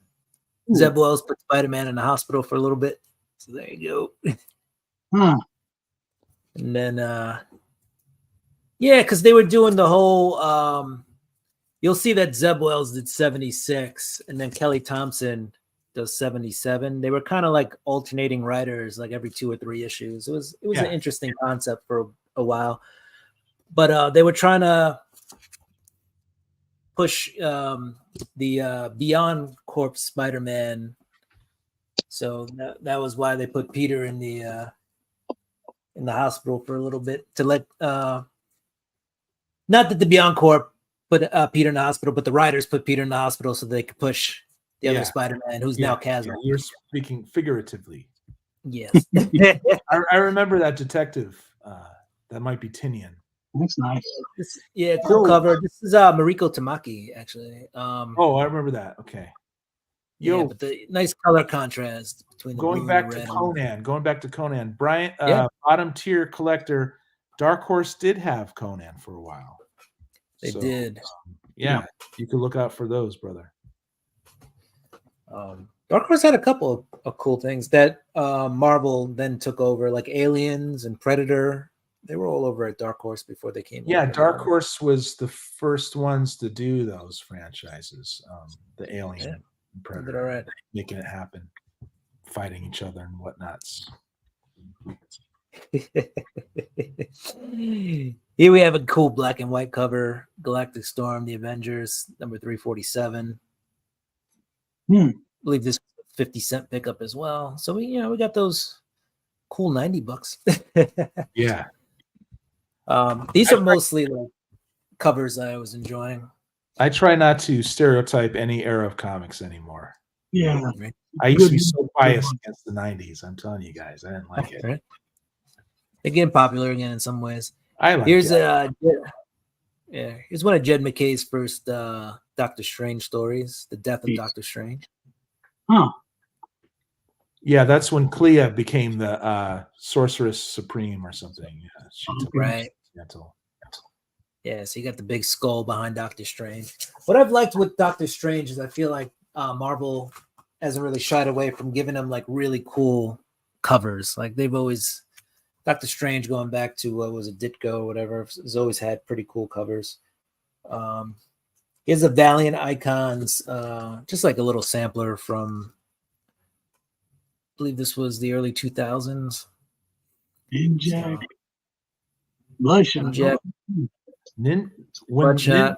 Ooh. Zeb Wells put Spider-Man in the hospital for a little bit. So there you go. Huh. And then because they were doing the whole you'll see that Zeb Wells did 76 and then Kelly Thompson does 77. They were kind of like alternating writers like every 2 or 3 issues. It was an interesting concept for a while. But they were trying to push the Beyond Corp Spider-Man. So that was why they put Peter in the hospital for a little bit to let not that the Beyond Corp put Peter in the hospital, but the writers put Peter in the hospital so they could push the other Spider-Man who's now Chasm. You're speaking figuratively. Yes. I remember that detective. That might be Tinian. That's nice. Cool cover. This is Mariko Tamaki, actually. I remember that. Okay. But the nice color contrast between going back to Conan. Brian, bottom tier collector, Dark Horse did have Conan for a while. They did. You could look out for those, brother. Dark Horse had a couple of cool things that Marvel then took over, like Aliens and Predator. They were all over at Dark Horse before they came. Yeah, Dark Horse was the first ones to do those franchises. The Alien and Predator, making it happen, fighting each other and whatnots. Here we have a cool black and white cover, Galactic Storm, The Avengers, number 347. I believe this 50-cent pickup as well. So we got those cool $90. Yeah. These are mostly like covers I was enjoying. I try not to stereotype any era of comics anymore. Yeah. I used to be so biased against the 90s. I'm telling you guys, I didn't like it. Right. They're getting popular again in some ways. I like Here's it. here's one of Jed McKay's first Doctor Strange stories, The Death of Jeez. Doctor Strange. Huh. Yeah, that's when Clea became the Sorceress Supreme or something. Yeah, she took Right. mental. Yeah, so you got the big skull behind Doctor Strange. What I've liked with Doctor Strange is I feel like Marvel hasn't really shied away from giving them like really cool covers. Like they've always, Doctor Strange going back to what was it, Ditko or whatever, has always had pretty cool covers. Here's a Valiant Icons, just like a little sampler from, I believe this was the early 2000s. Ninjak. Bloodshot. Ninjak.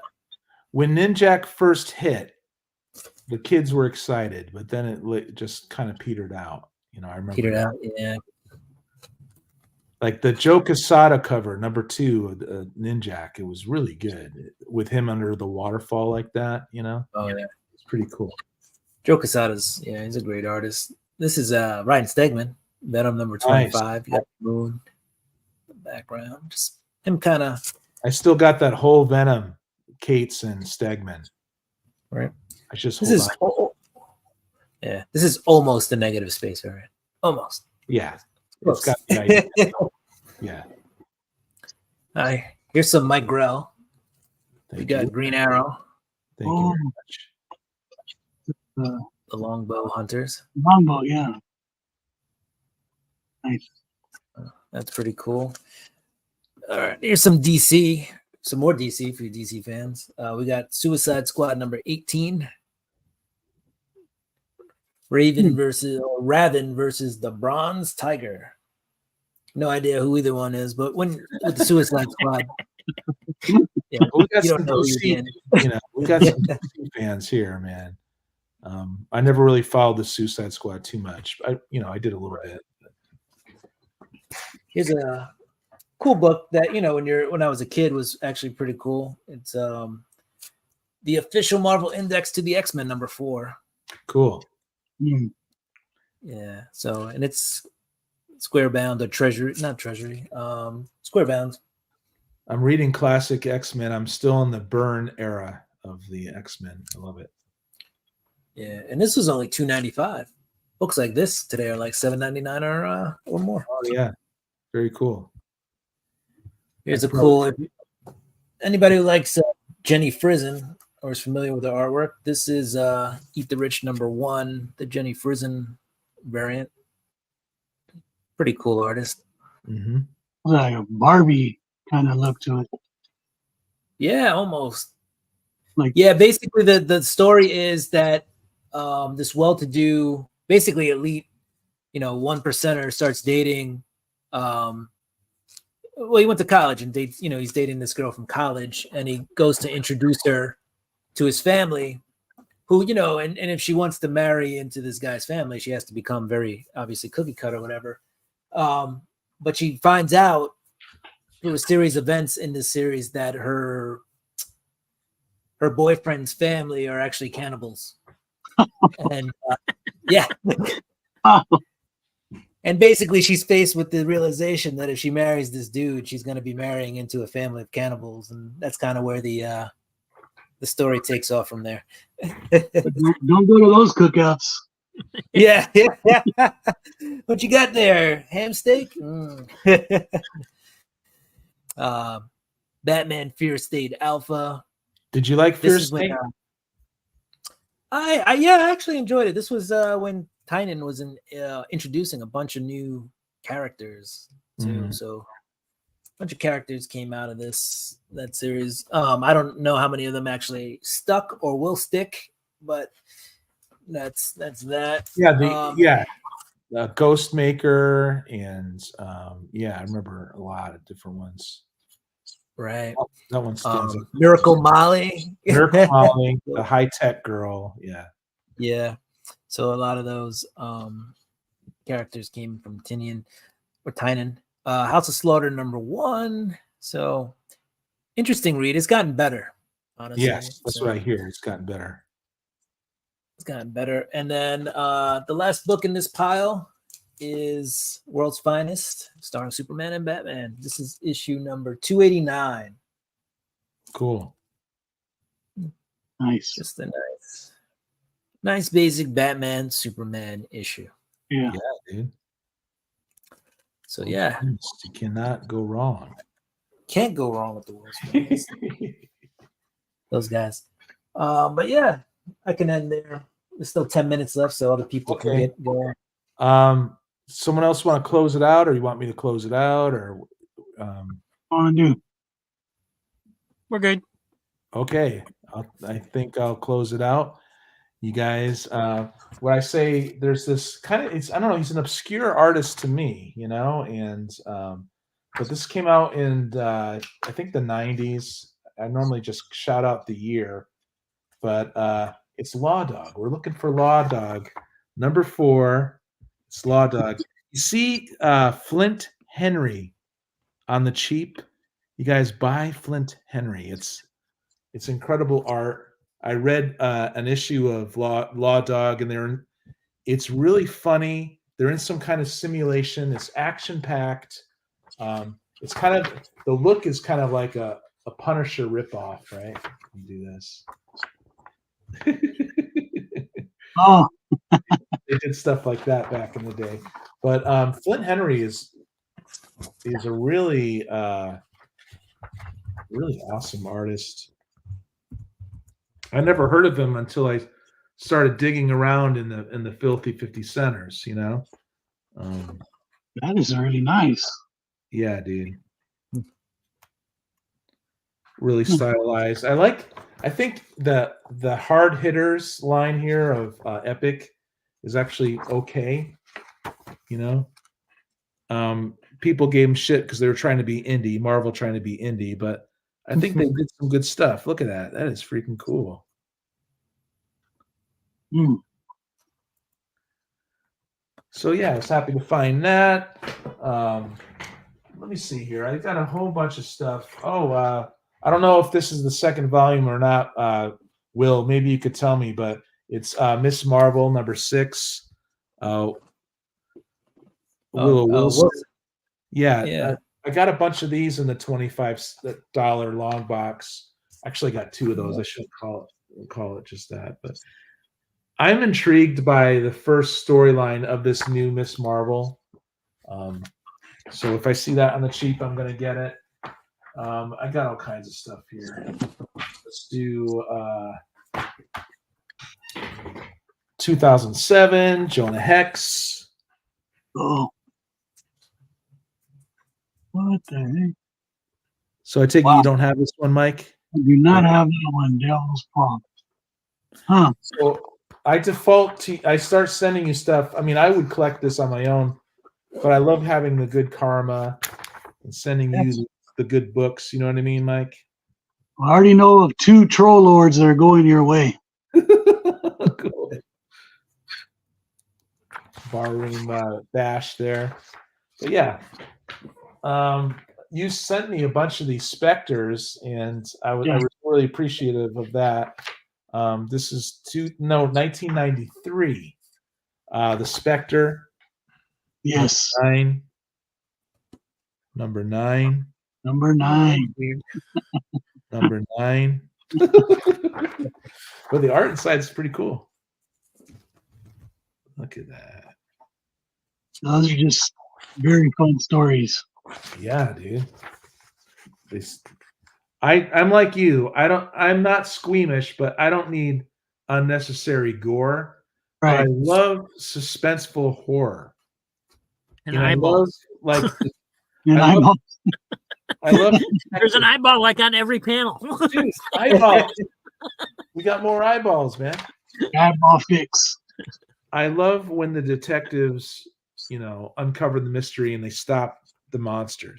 When Ninjak first hit, the kids were excited, but then it just kind of petered out. I remember. Petered out, yeah. Like the Joe Quesada cover, number 2, Ninjak, it was really good with him under the waterfall like that. Oh yeah, it's pretty cool. Joe Quesada's, he's a great artist. This is Ryan Stegman, Venom number 25. Nice. You got the moon in the background. Just him kind of. I still got that whole Venom, Cates and Stegman. Right. I just this is almost a negative space variant. Almost. Yeah. It's got the idea. Yeah. All right. Here's some Mike Grell. Thank we got you. Green Arrow. Thank you very much. The Longbow Hunters. Longbow, yeah. Nice. That's pretty cool. All right. Here's some DC. Some more DC for you DC fans. We got Suicide Squad number 18. Raven versus the Bronze Tiger. No idea who either one is, but with the Suicide Squad, we got some DC, we got some DC fans here, man. I never really followed the Suicide Squad too much. I did a little bit. Here's a cool book that when I was a kid was actually pretty cool. It's the official Marvel Index to the X-Men number 4. Cool. Yeah. So, and it's square bound or not treasury, square bound. I'm reading classic X-Men. I'm still in the Byrne era of the X-Men. I love it. Yeah, and this was only $2.95. Books like this today are like $7.99 or more. Oh yeah, very cool. Here's a cool. Anybody who likes Jenny Frison or is familiar with the artwork, this is Eat the Rich number 1, the Jenny Frison variant. Pretty cool artist. Mm-hmm. Like a Barbie kind of look to it. Yeah, almost. Basically the story is that this well-to-do, basically elite, 1%er starts dating. He went to college and dates. He's dating this girl from college, and he goes to introduce her to his family, who and if she wants to marry into this guy's family, she has to become very obviously cookie cutter or whatever. But she finds out through a series of events in this series that her boyfriend's family are actually cannibals. And yeah. And basically she's faced with the realization that if she marries this dude, she's going to be marrying into a family of cannibals. And that's kind of where the story takes off from there. Don't go to those cookouts. Yeah. What you got there? Ham steak? Batman Fear State Alpha. Did you like Fear State? I actually enjoyed it. This was when Tynan was introducing a bunch of new characters too. So a bunch of characters came out of that series. I don't know how many of them actually stuck or will stick, but that's that. Yeah, Ghostmaker and I remember a lot of different ones. Right. That one stands out. Miracle Molly. Miracle Molly, the high tech girl. Yeah. Yeah. So a lot of those characters came from Tynion or Tynan. House of Slaughter #1. So interesting read. It's gotten better, honestly. Yes, that's what I hear. It's gotten better. It's gotten better. And then the last book in this pile is World's Finest, starring Superman and Batman. This is issue number 289. Cool. Nice. Just a nice basic Batman Superman issue. Yeah. Yeah, dude. So yeah, You cannot go wrong. can't go wrong with the World's Finest. Those guys. But yeah, I can end there. There's still 10 minutes left, so other people can get going. Someone else want to close it out, or you want me to close it out, or Want to do? We're good. okay. I think I'll close it out. You guys, what I say, there's this kind of, I don't know, he's an obscure artist to me, you know, and but this came out in I think the 90s. I normally just shout out the year, but it's Law Dog. We're looking for Law Dog. #4, it's Law Dog. You see Flint Henry on the cheap. You guys buy Flint Henry. It's incredible art. I read an issue of Law Dog, and it's really funny. They're in some kind of simulation. It's action packed. It's kind of, the look is kind of like a Punisher ripoff, right? Let me do this. Oh, They did stuff like that back in the day. But Flint Henry is a really really awesome artist. I never heard of him until I started digging around in the filthy 50 centers, you know. that is really nice. Yeah, dude. Really stylized. I think the hard hitters line here of Epic is actually okay. You know, people gave him shit because they were trying to be indie, Marvel trying to be indie, but I think they did some good stuff. Look at that. That is freaking cool. Mm. So yeah, I was happy to find that. Let me see here. I got a whole bunch of stuff. I don't know if this is the second volume or not. Will, maybe you could tell me, but it's Miss Marvel #6. Willow Wilson. Yeah. I got a bunch of these in the $25 long box. Actually, I got 2 of those. I shouldn't call it just that, but I'm intrigued by the first storyline of this new Miss Marvel. So if I see that on the cheap, I'm going to get it. I got all kinds of stuff here. Let's do 2007, Jonah Hex. Oh, what the heck? So I take it you don't have this one, Mike? I do not have that one, Devil's Paw. Huh. So I start sending you stuff. I mean, I would collect this on my own, but I love having the good karma and sending you the good books. You know what I mean, Mike? I already know of 2 Troll Lords that are going your way. Cool. Barroom bash there. But yeah. You sent me a bunch of these Spectres, and I was really appreciative of that. This is 1993. The Spectre. Yes. Number 9. Number 9. Number 9. But the art inside is pretty cool. Look at that. Those are just very fun stories. Yeah, dude. I'm like you. I'm not squeamish, but I don't need unnecessary gore. Right. But I love suspenseful horror. And eyeballs. I love I love There's an eyeball like on every panel. Dude, eyeballs. We got more eyeballs, man. Eyeball fix. I love when the detectives, uncover the mystery and they stop the monster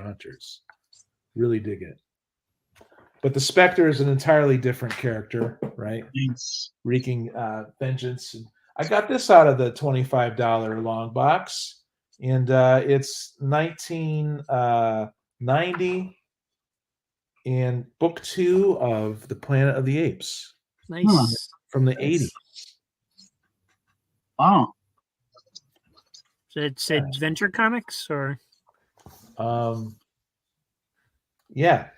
hunters. Really dig it. But the Spectre is an entirely different character, right? Yes. Wreaking vengeance. And I got this out of the $25 long box, and it's 1990 and book 2 of The Planet of the Apes. Nice. From the 80s. Wow. It's Adventure Comics or yeah.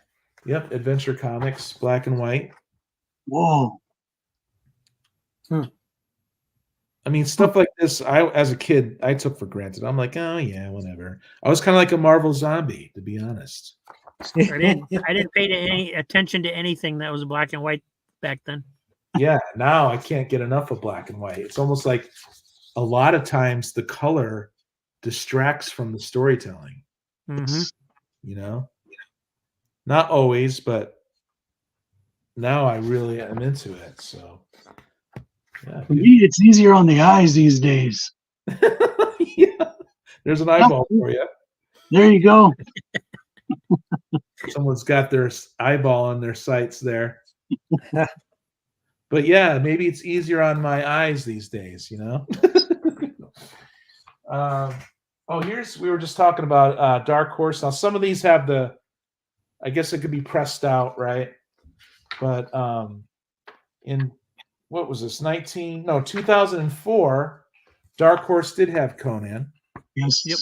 Yep, Adventure Comics, black and white. Whoa. I mean, stuff like this, as a kid, I took for granted. I'm like, oh yeah, whatever. I was kind of like a Marvel zombie, to be honest. I didn't pay any attention to anything that was black and white back then. Yeah, now I can't get enough of black and white. It's almost like a lot of times the color distracts from the storytelling. Mm-hmm. You know? Not always, but now I really am into it. So, yeah. For me, it's easier on the eyes these days. Yeah. There's an eyeball for you. There you go. Someone's got their eyeball on their sights there. But yeah, maybe it's easier on my eyes these days, you know? We were just talking about Dark Horse. Now, some of these have I guess it could be pressed out, right? But in, what was this, 2004, Dark Horse did have Conan. Yes. Yep.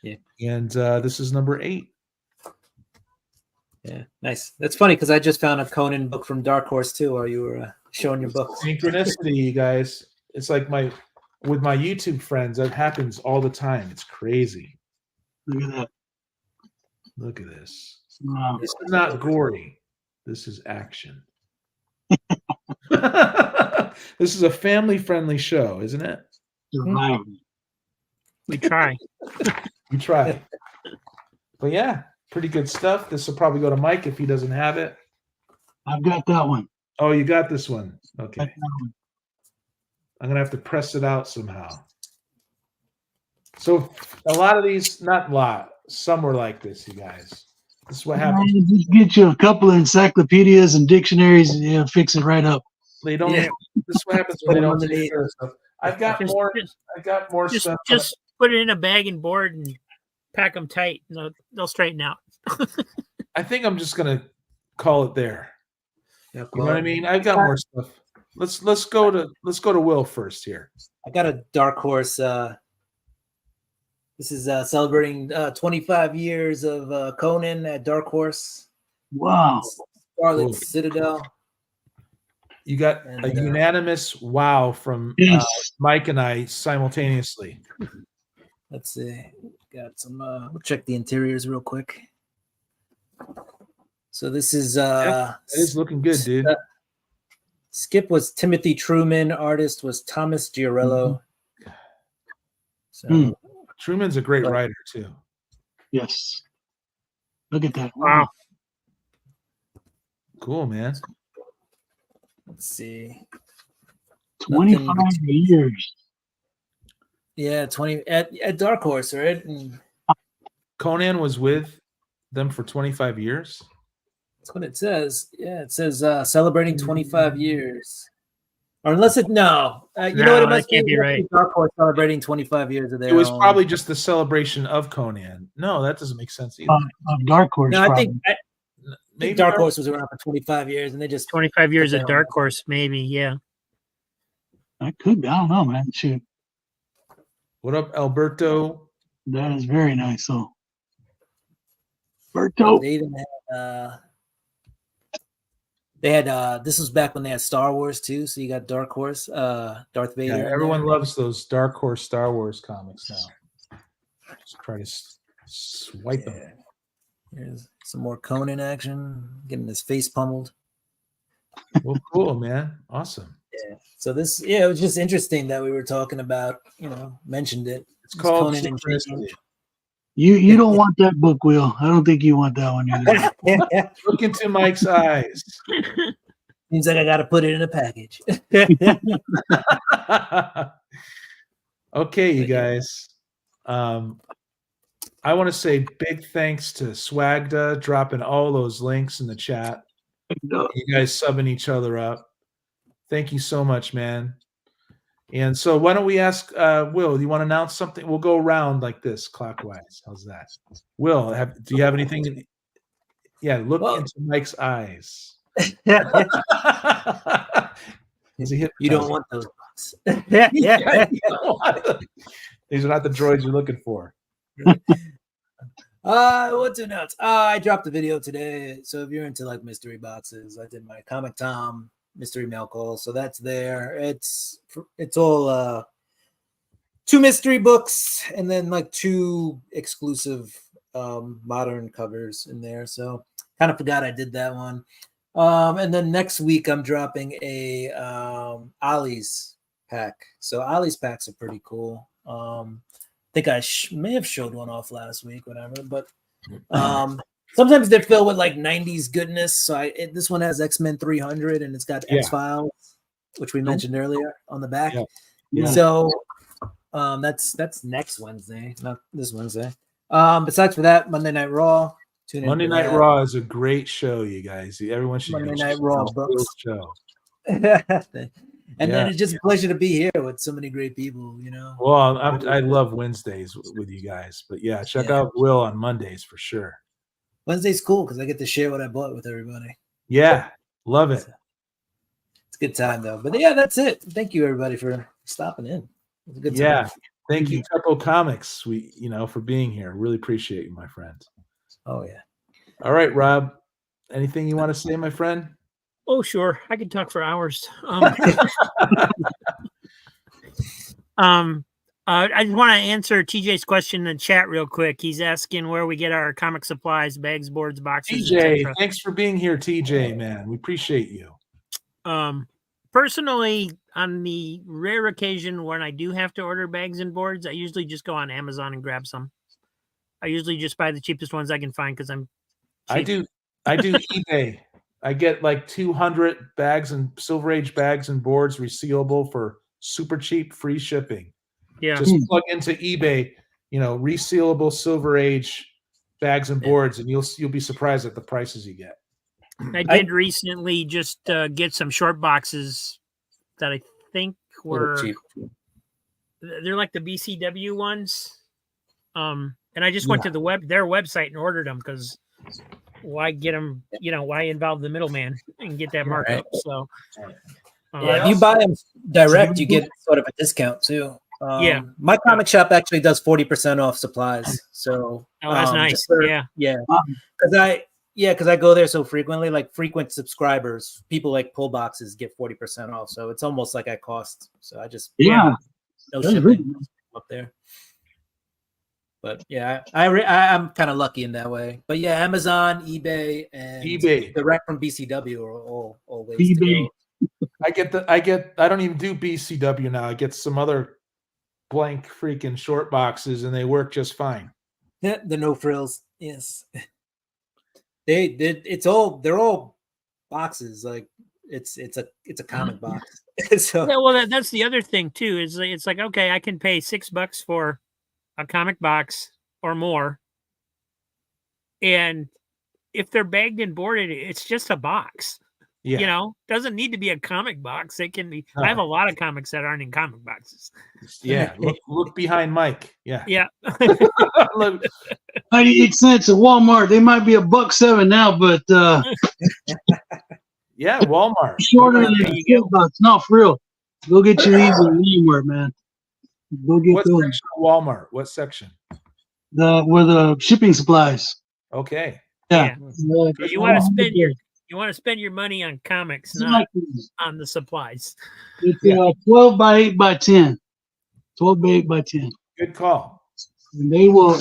Yeah. And this is number 8. Yeah, nice. That's funny because I just found a Conan book from Dark Horse too, while you were showing your books. Synchronicity, you guys. It's like with my YouTube friends, that happens all the time. It's crazy. Look at that. Look at this. Wow. This is not gory. This is action. This is a family-friendly show, isn't it? Survival. We try. You try. But yeah, pretty good stuff. This will probably go to Mike if he doesn't have it. I've got that one. Oh, you got this one. Okay. Got that one. I'm gonna have to press it out somehow. So a lot of these, not a lot, some were like this, you guys. This is what happens. Just get you a couple of encyclopedias and dictionaries, and you'll fix it right up. They don't. Yeah. This is what happens when they don't take care of stuff. I've got more. Just stuff. just put it in a bag and board and pack them tight, and they'll straighten out. I think I'm just gonna call it there. Yeah, You know what I mean? I've got more stuff. Let's go to Will first here. I got a Dark Horse. This is celebrating 25 years of Conan at Dark Horse. Wow. Scarlet Cool. Citadel. You got And, a unanimous wow from Yes. Mike and I simultaneously. Let's see. Got some. We'll check the interiors real quick. So this is. It is looking good, dude. Skip was Timothy Truman. Artist was Thomas Giorello. So Truman's a great writer too. Yes. Look at that. Wow. Cool, man. let's see. 25 years. Yeah, 20 at Dark Horse, right? And Conan was with them for 25 years. that's what it says. Yeah, it says celebrating 25 years. Or unless it no, you know what? It must can't be right. Dark Horse celebrating 25 years of their It was own. probably just the celebration of Conan. No, that doesn't make sense either. Of Dark Horse. No, I probably. think Maybe Dark Horse was around for 25 years, and they just 25 years Okay. of Dark Horse, maybe. Yeah. That could be. I don't know, man. Shoot. What up, Alberto? That is very nice. So, Berto. They even had this was back when they had Star Wars too. So you got Dark Horse, Darth Vader. Yeah, in everyone there. loves those Dark Horse Star Wars comics now. Just try to swipe them. Yeah. Here's some more Conan action, getting his face pummeled. Well, cool, man. Awesome. Yeah. So this, it was just interesting that we were talking about, mentioned it. It's called Conan and Synchronicity. You don't want that book, Will. I don't think you want that one either. Look into Mike's eyes. Seems like I got to put it in a package. Okay, you guys. I want to say big thanks to Swagda dropping all those links in the chat. You guys subbing each other up. Thank you so much, man. And so why don't we ask Will, do you want to announce something? We'll go around like this clockwise. How's that? Will, do you have anything? Yeah, look into Mike's eyes. You don't want those bucks. These are not the droids you're looking for. What to announce? I dropped a video today. So if you're into like mystery boxes, I did my Comic Tom mystery mail call. So that's there. It's all 2 mystery books and then like 2 exclusive modern covers in there. So kind of forgot I did that one. And then next week I'm dropping a Ollie's pack. So Ollie's packs are pretty cool. I think I may have showed one off last week, whatever. But sometimes they're filled with like 90s goodness. So this one has X-Men 300 and it's got X-Files, which we mentioned earlier on the back. Yeah. So that's next Wednesday, not this Wednesday. Besides for that, Monday Night Raw. Monday Night Raw is a great show, you guys. Everyone should Monday Night Raw show. And then it's just a pleasure to be here with so many great people, you know. Well, I love Wednesdays with you guys, but yeah, check out Will on Mondays for sure. Wednesday's cool because I get to share what I bought with everybody. Yeah, love it. It's a good time though. But yeah, that's it. Thank you everybody for stopping in. It was a good time. Yeah, thank you, Tempo Comics. For being here. Really appreciate you, my friend. Oh yeah. All right, Rob. Anything you want to say, my friend? Oh, sure. I could talk for hours. I just want to answer TJ's question in the chat real quick. He's asking where we get our comic supplies, bags, boards, boxes. TJ, thanks for being here, TJ, man. We appreciate you. Personally, on the rare occasion when I do have to order bags and boards, I usually just go on Amazon and grab some. I usually just buy the cheapest ones I can find because I'm cheap. I do eBay. I get like 200 bags and Silver Age bags and boards resealable for super cheap, free shipping. Yeah. Just plug into eBay, resealable Silver Age bags and boards, and you'll be surprised at the prices you get. I did recently just get some short boxes that I think were they're like the BCW ones. And I just went to their website and ordered them because why get them, why involve the middleman and get that markup? Right. So if you buy them direct, you get sort of a discount too. My comic shop actually does 40% off supplies. So that's nice. Because I go there so frequently, like frequent subscribers, people like pull boxes get 40% off. So it's almost like at cost. So I just no shipping up there. But yeah, I'm kind of lucky in that way. But yeah, Amazon, eBay, and direct from BCW are all ways to go. I don't even do BCW now. I get some other blank freaking short boxes and they work just fine. Yeah, the no frills. Yes. They're all boxes. Like it's a comic box. So yeah, well that's the other thing too. It's like, okay, I can pay $6 for a comic box or more. And if they're bagged and boarded, it's just a box. Yeah. Doesn't need to be a comic box. It can be. I have a lot of comics that aren't in comic boxes. Yeah. Look behind Mike. Yeah. Yeah. 98 cents at Walmart. They might be $1.07 now, but yeah, Walmart. Shorter than $2. No, for real. Go get your these at Walmart, man. Go get those. Section of Walmart? What section? Where the shipping supplies. Okay. Yeah. You want to spend your money on comics, not on the supplies. It's 12 by 8 by 10. 12 by 8 by 10. Good call. And they will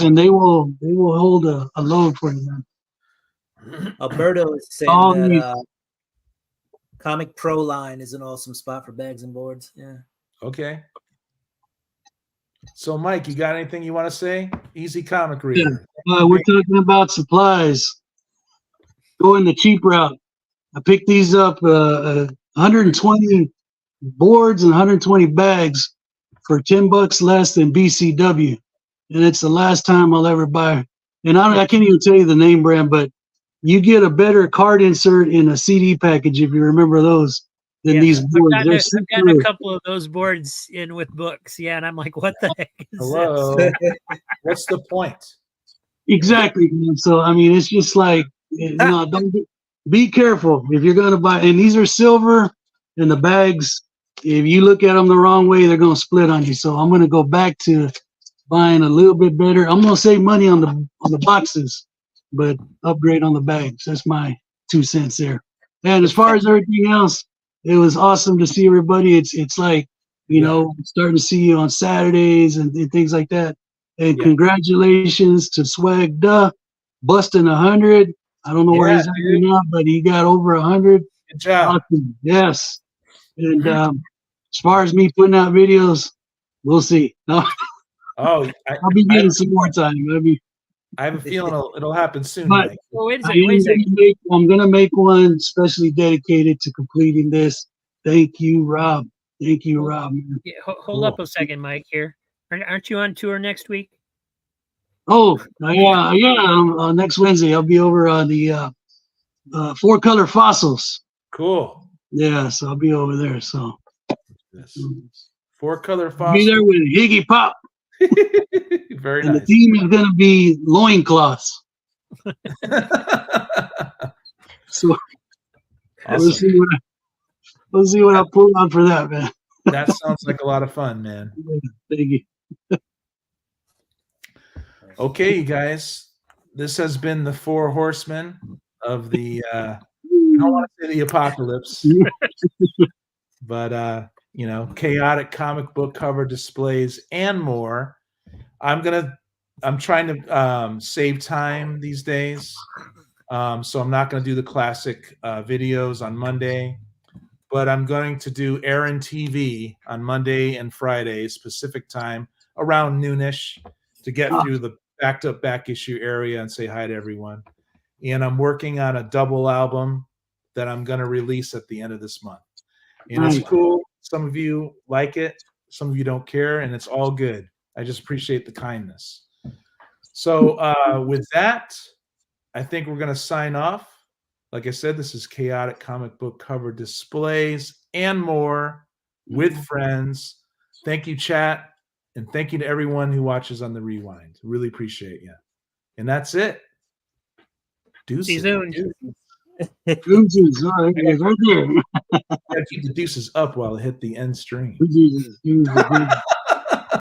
hold a load for you, man. Alberto is saying that Comic Pro line is an awesome spot for bags and boards. Yeah. Okay. So, Mike, you got anything you want to say? Easy comic reader. Yeah. We're talking about supplies. Going the cheap route. I picked these up 120 boards and 120 bags for $10 less than BCW. and it's the last time I'll ever buy. And I can't even tell you the name brand, but you get a better card insert in a CD package if you remember those than these boards. I've gotten a couple of those boards in with books. Yeah, and I'm like, what the heck is Hello. What's the point? Exactly. Man. So I mean, it's just like no, don't be careful if you're gonna buy. And these are silver, and the bags. If you look at them the wrong way, they're gonna split on you. So I'm gonna go back to buying a little bit better. I'm gonna save money on the boxes, but upgrade on the bags. That's my 2 cents there. And as far as everything else, it was awesome to see everybody. It's like, you know, starting to see you on Saturdays and things like that. And congratulations to Swag Duh, busting 100. I don't know where he's at right now, but he got over 100. Good job. Awesome. Yes. And as far as me putting out videos, we'll see. No. Oh, I'll be getting some more time. I have a feeling it'll happen soon. But Mike. Well, wait a second. I'm going to make one specially dedicated to completing this. Thank you, Rob. Thank you, Rob. Yeah, hold up a second, Mike. Here, aren't you on tour next week? Oh, yeah. Next Wednesday, I'll be over on the 4-color fossils. Cool. Yeah, so I'll be over there. So 4-color I'll be there fossils. with Higgy Pop. Very And nice. the team is going to be loincloths. So Awesome. we'll see what I pull on for that, man. That sounds like a lot of fun, man. Thank you. Okay, you guys. This has been the 4 horsemen of the I don't want to say the apocalypse, but you know, chaotic comic book cover displays and more. I'm trying to save time these days. So I'm not going to do the classic videos on Monday, but I'm going to do Aaron TV on Monday and Fridays Pacific time around noonish to get through the back issue area and say hi to everyone. And I'm working on a double album that I'm going to release at the end of this month. And it's cool. Some of you like it. Some of you don't care, and it's all good. I just appreciate the kindness. So with that, I think we're going to sign off. Like I said, this is Chaotic Comic Book Cover Displays and more with friends. Thank you, chat. And thank you to everyone who watches on the Rewind. Really appreciate you. And that's it. Deuces. See you soon. Deuces. All right, guys, right there. Gotta keep the deuces up while I hit the end stream. Deuces.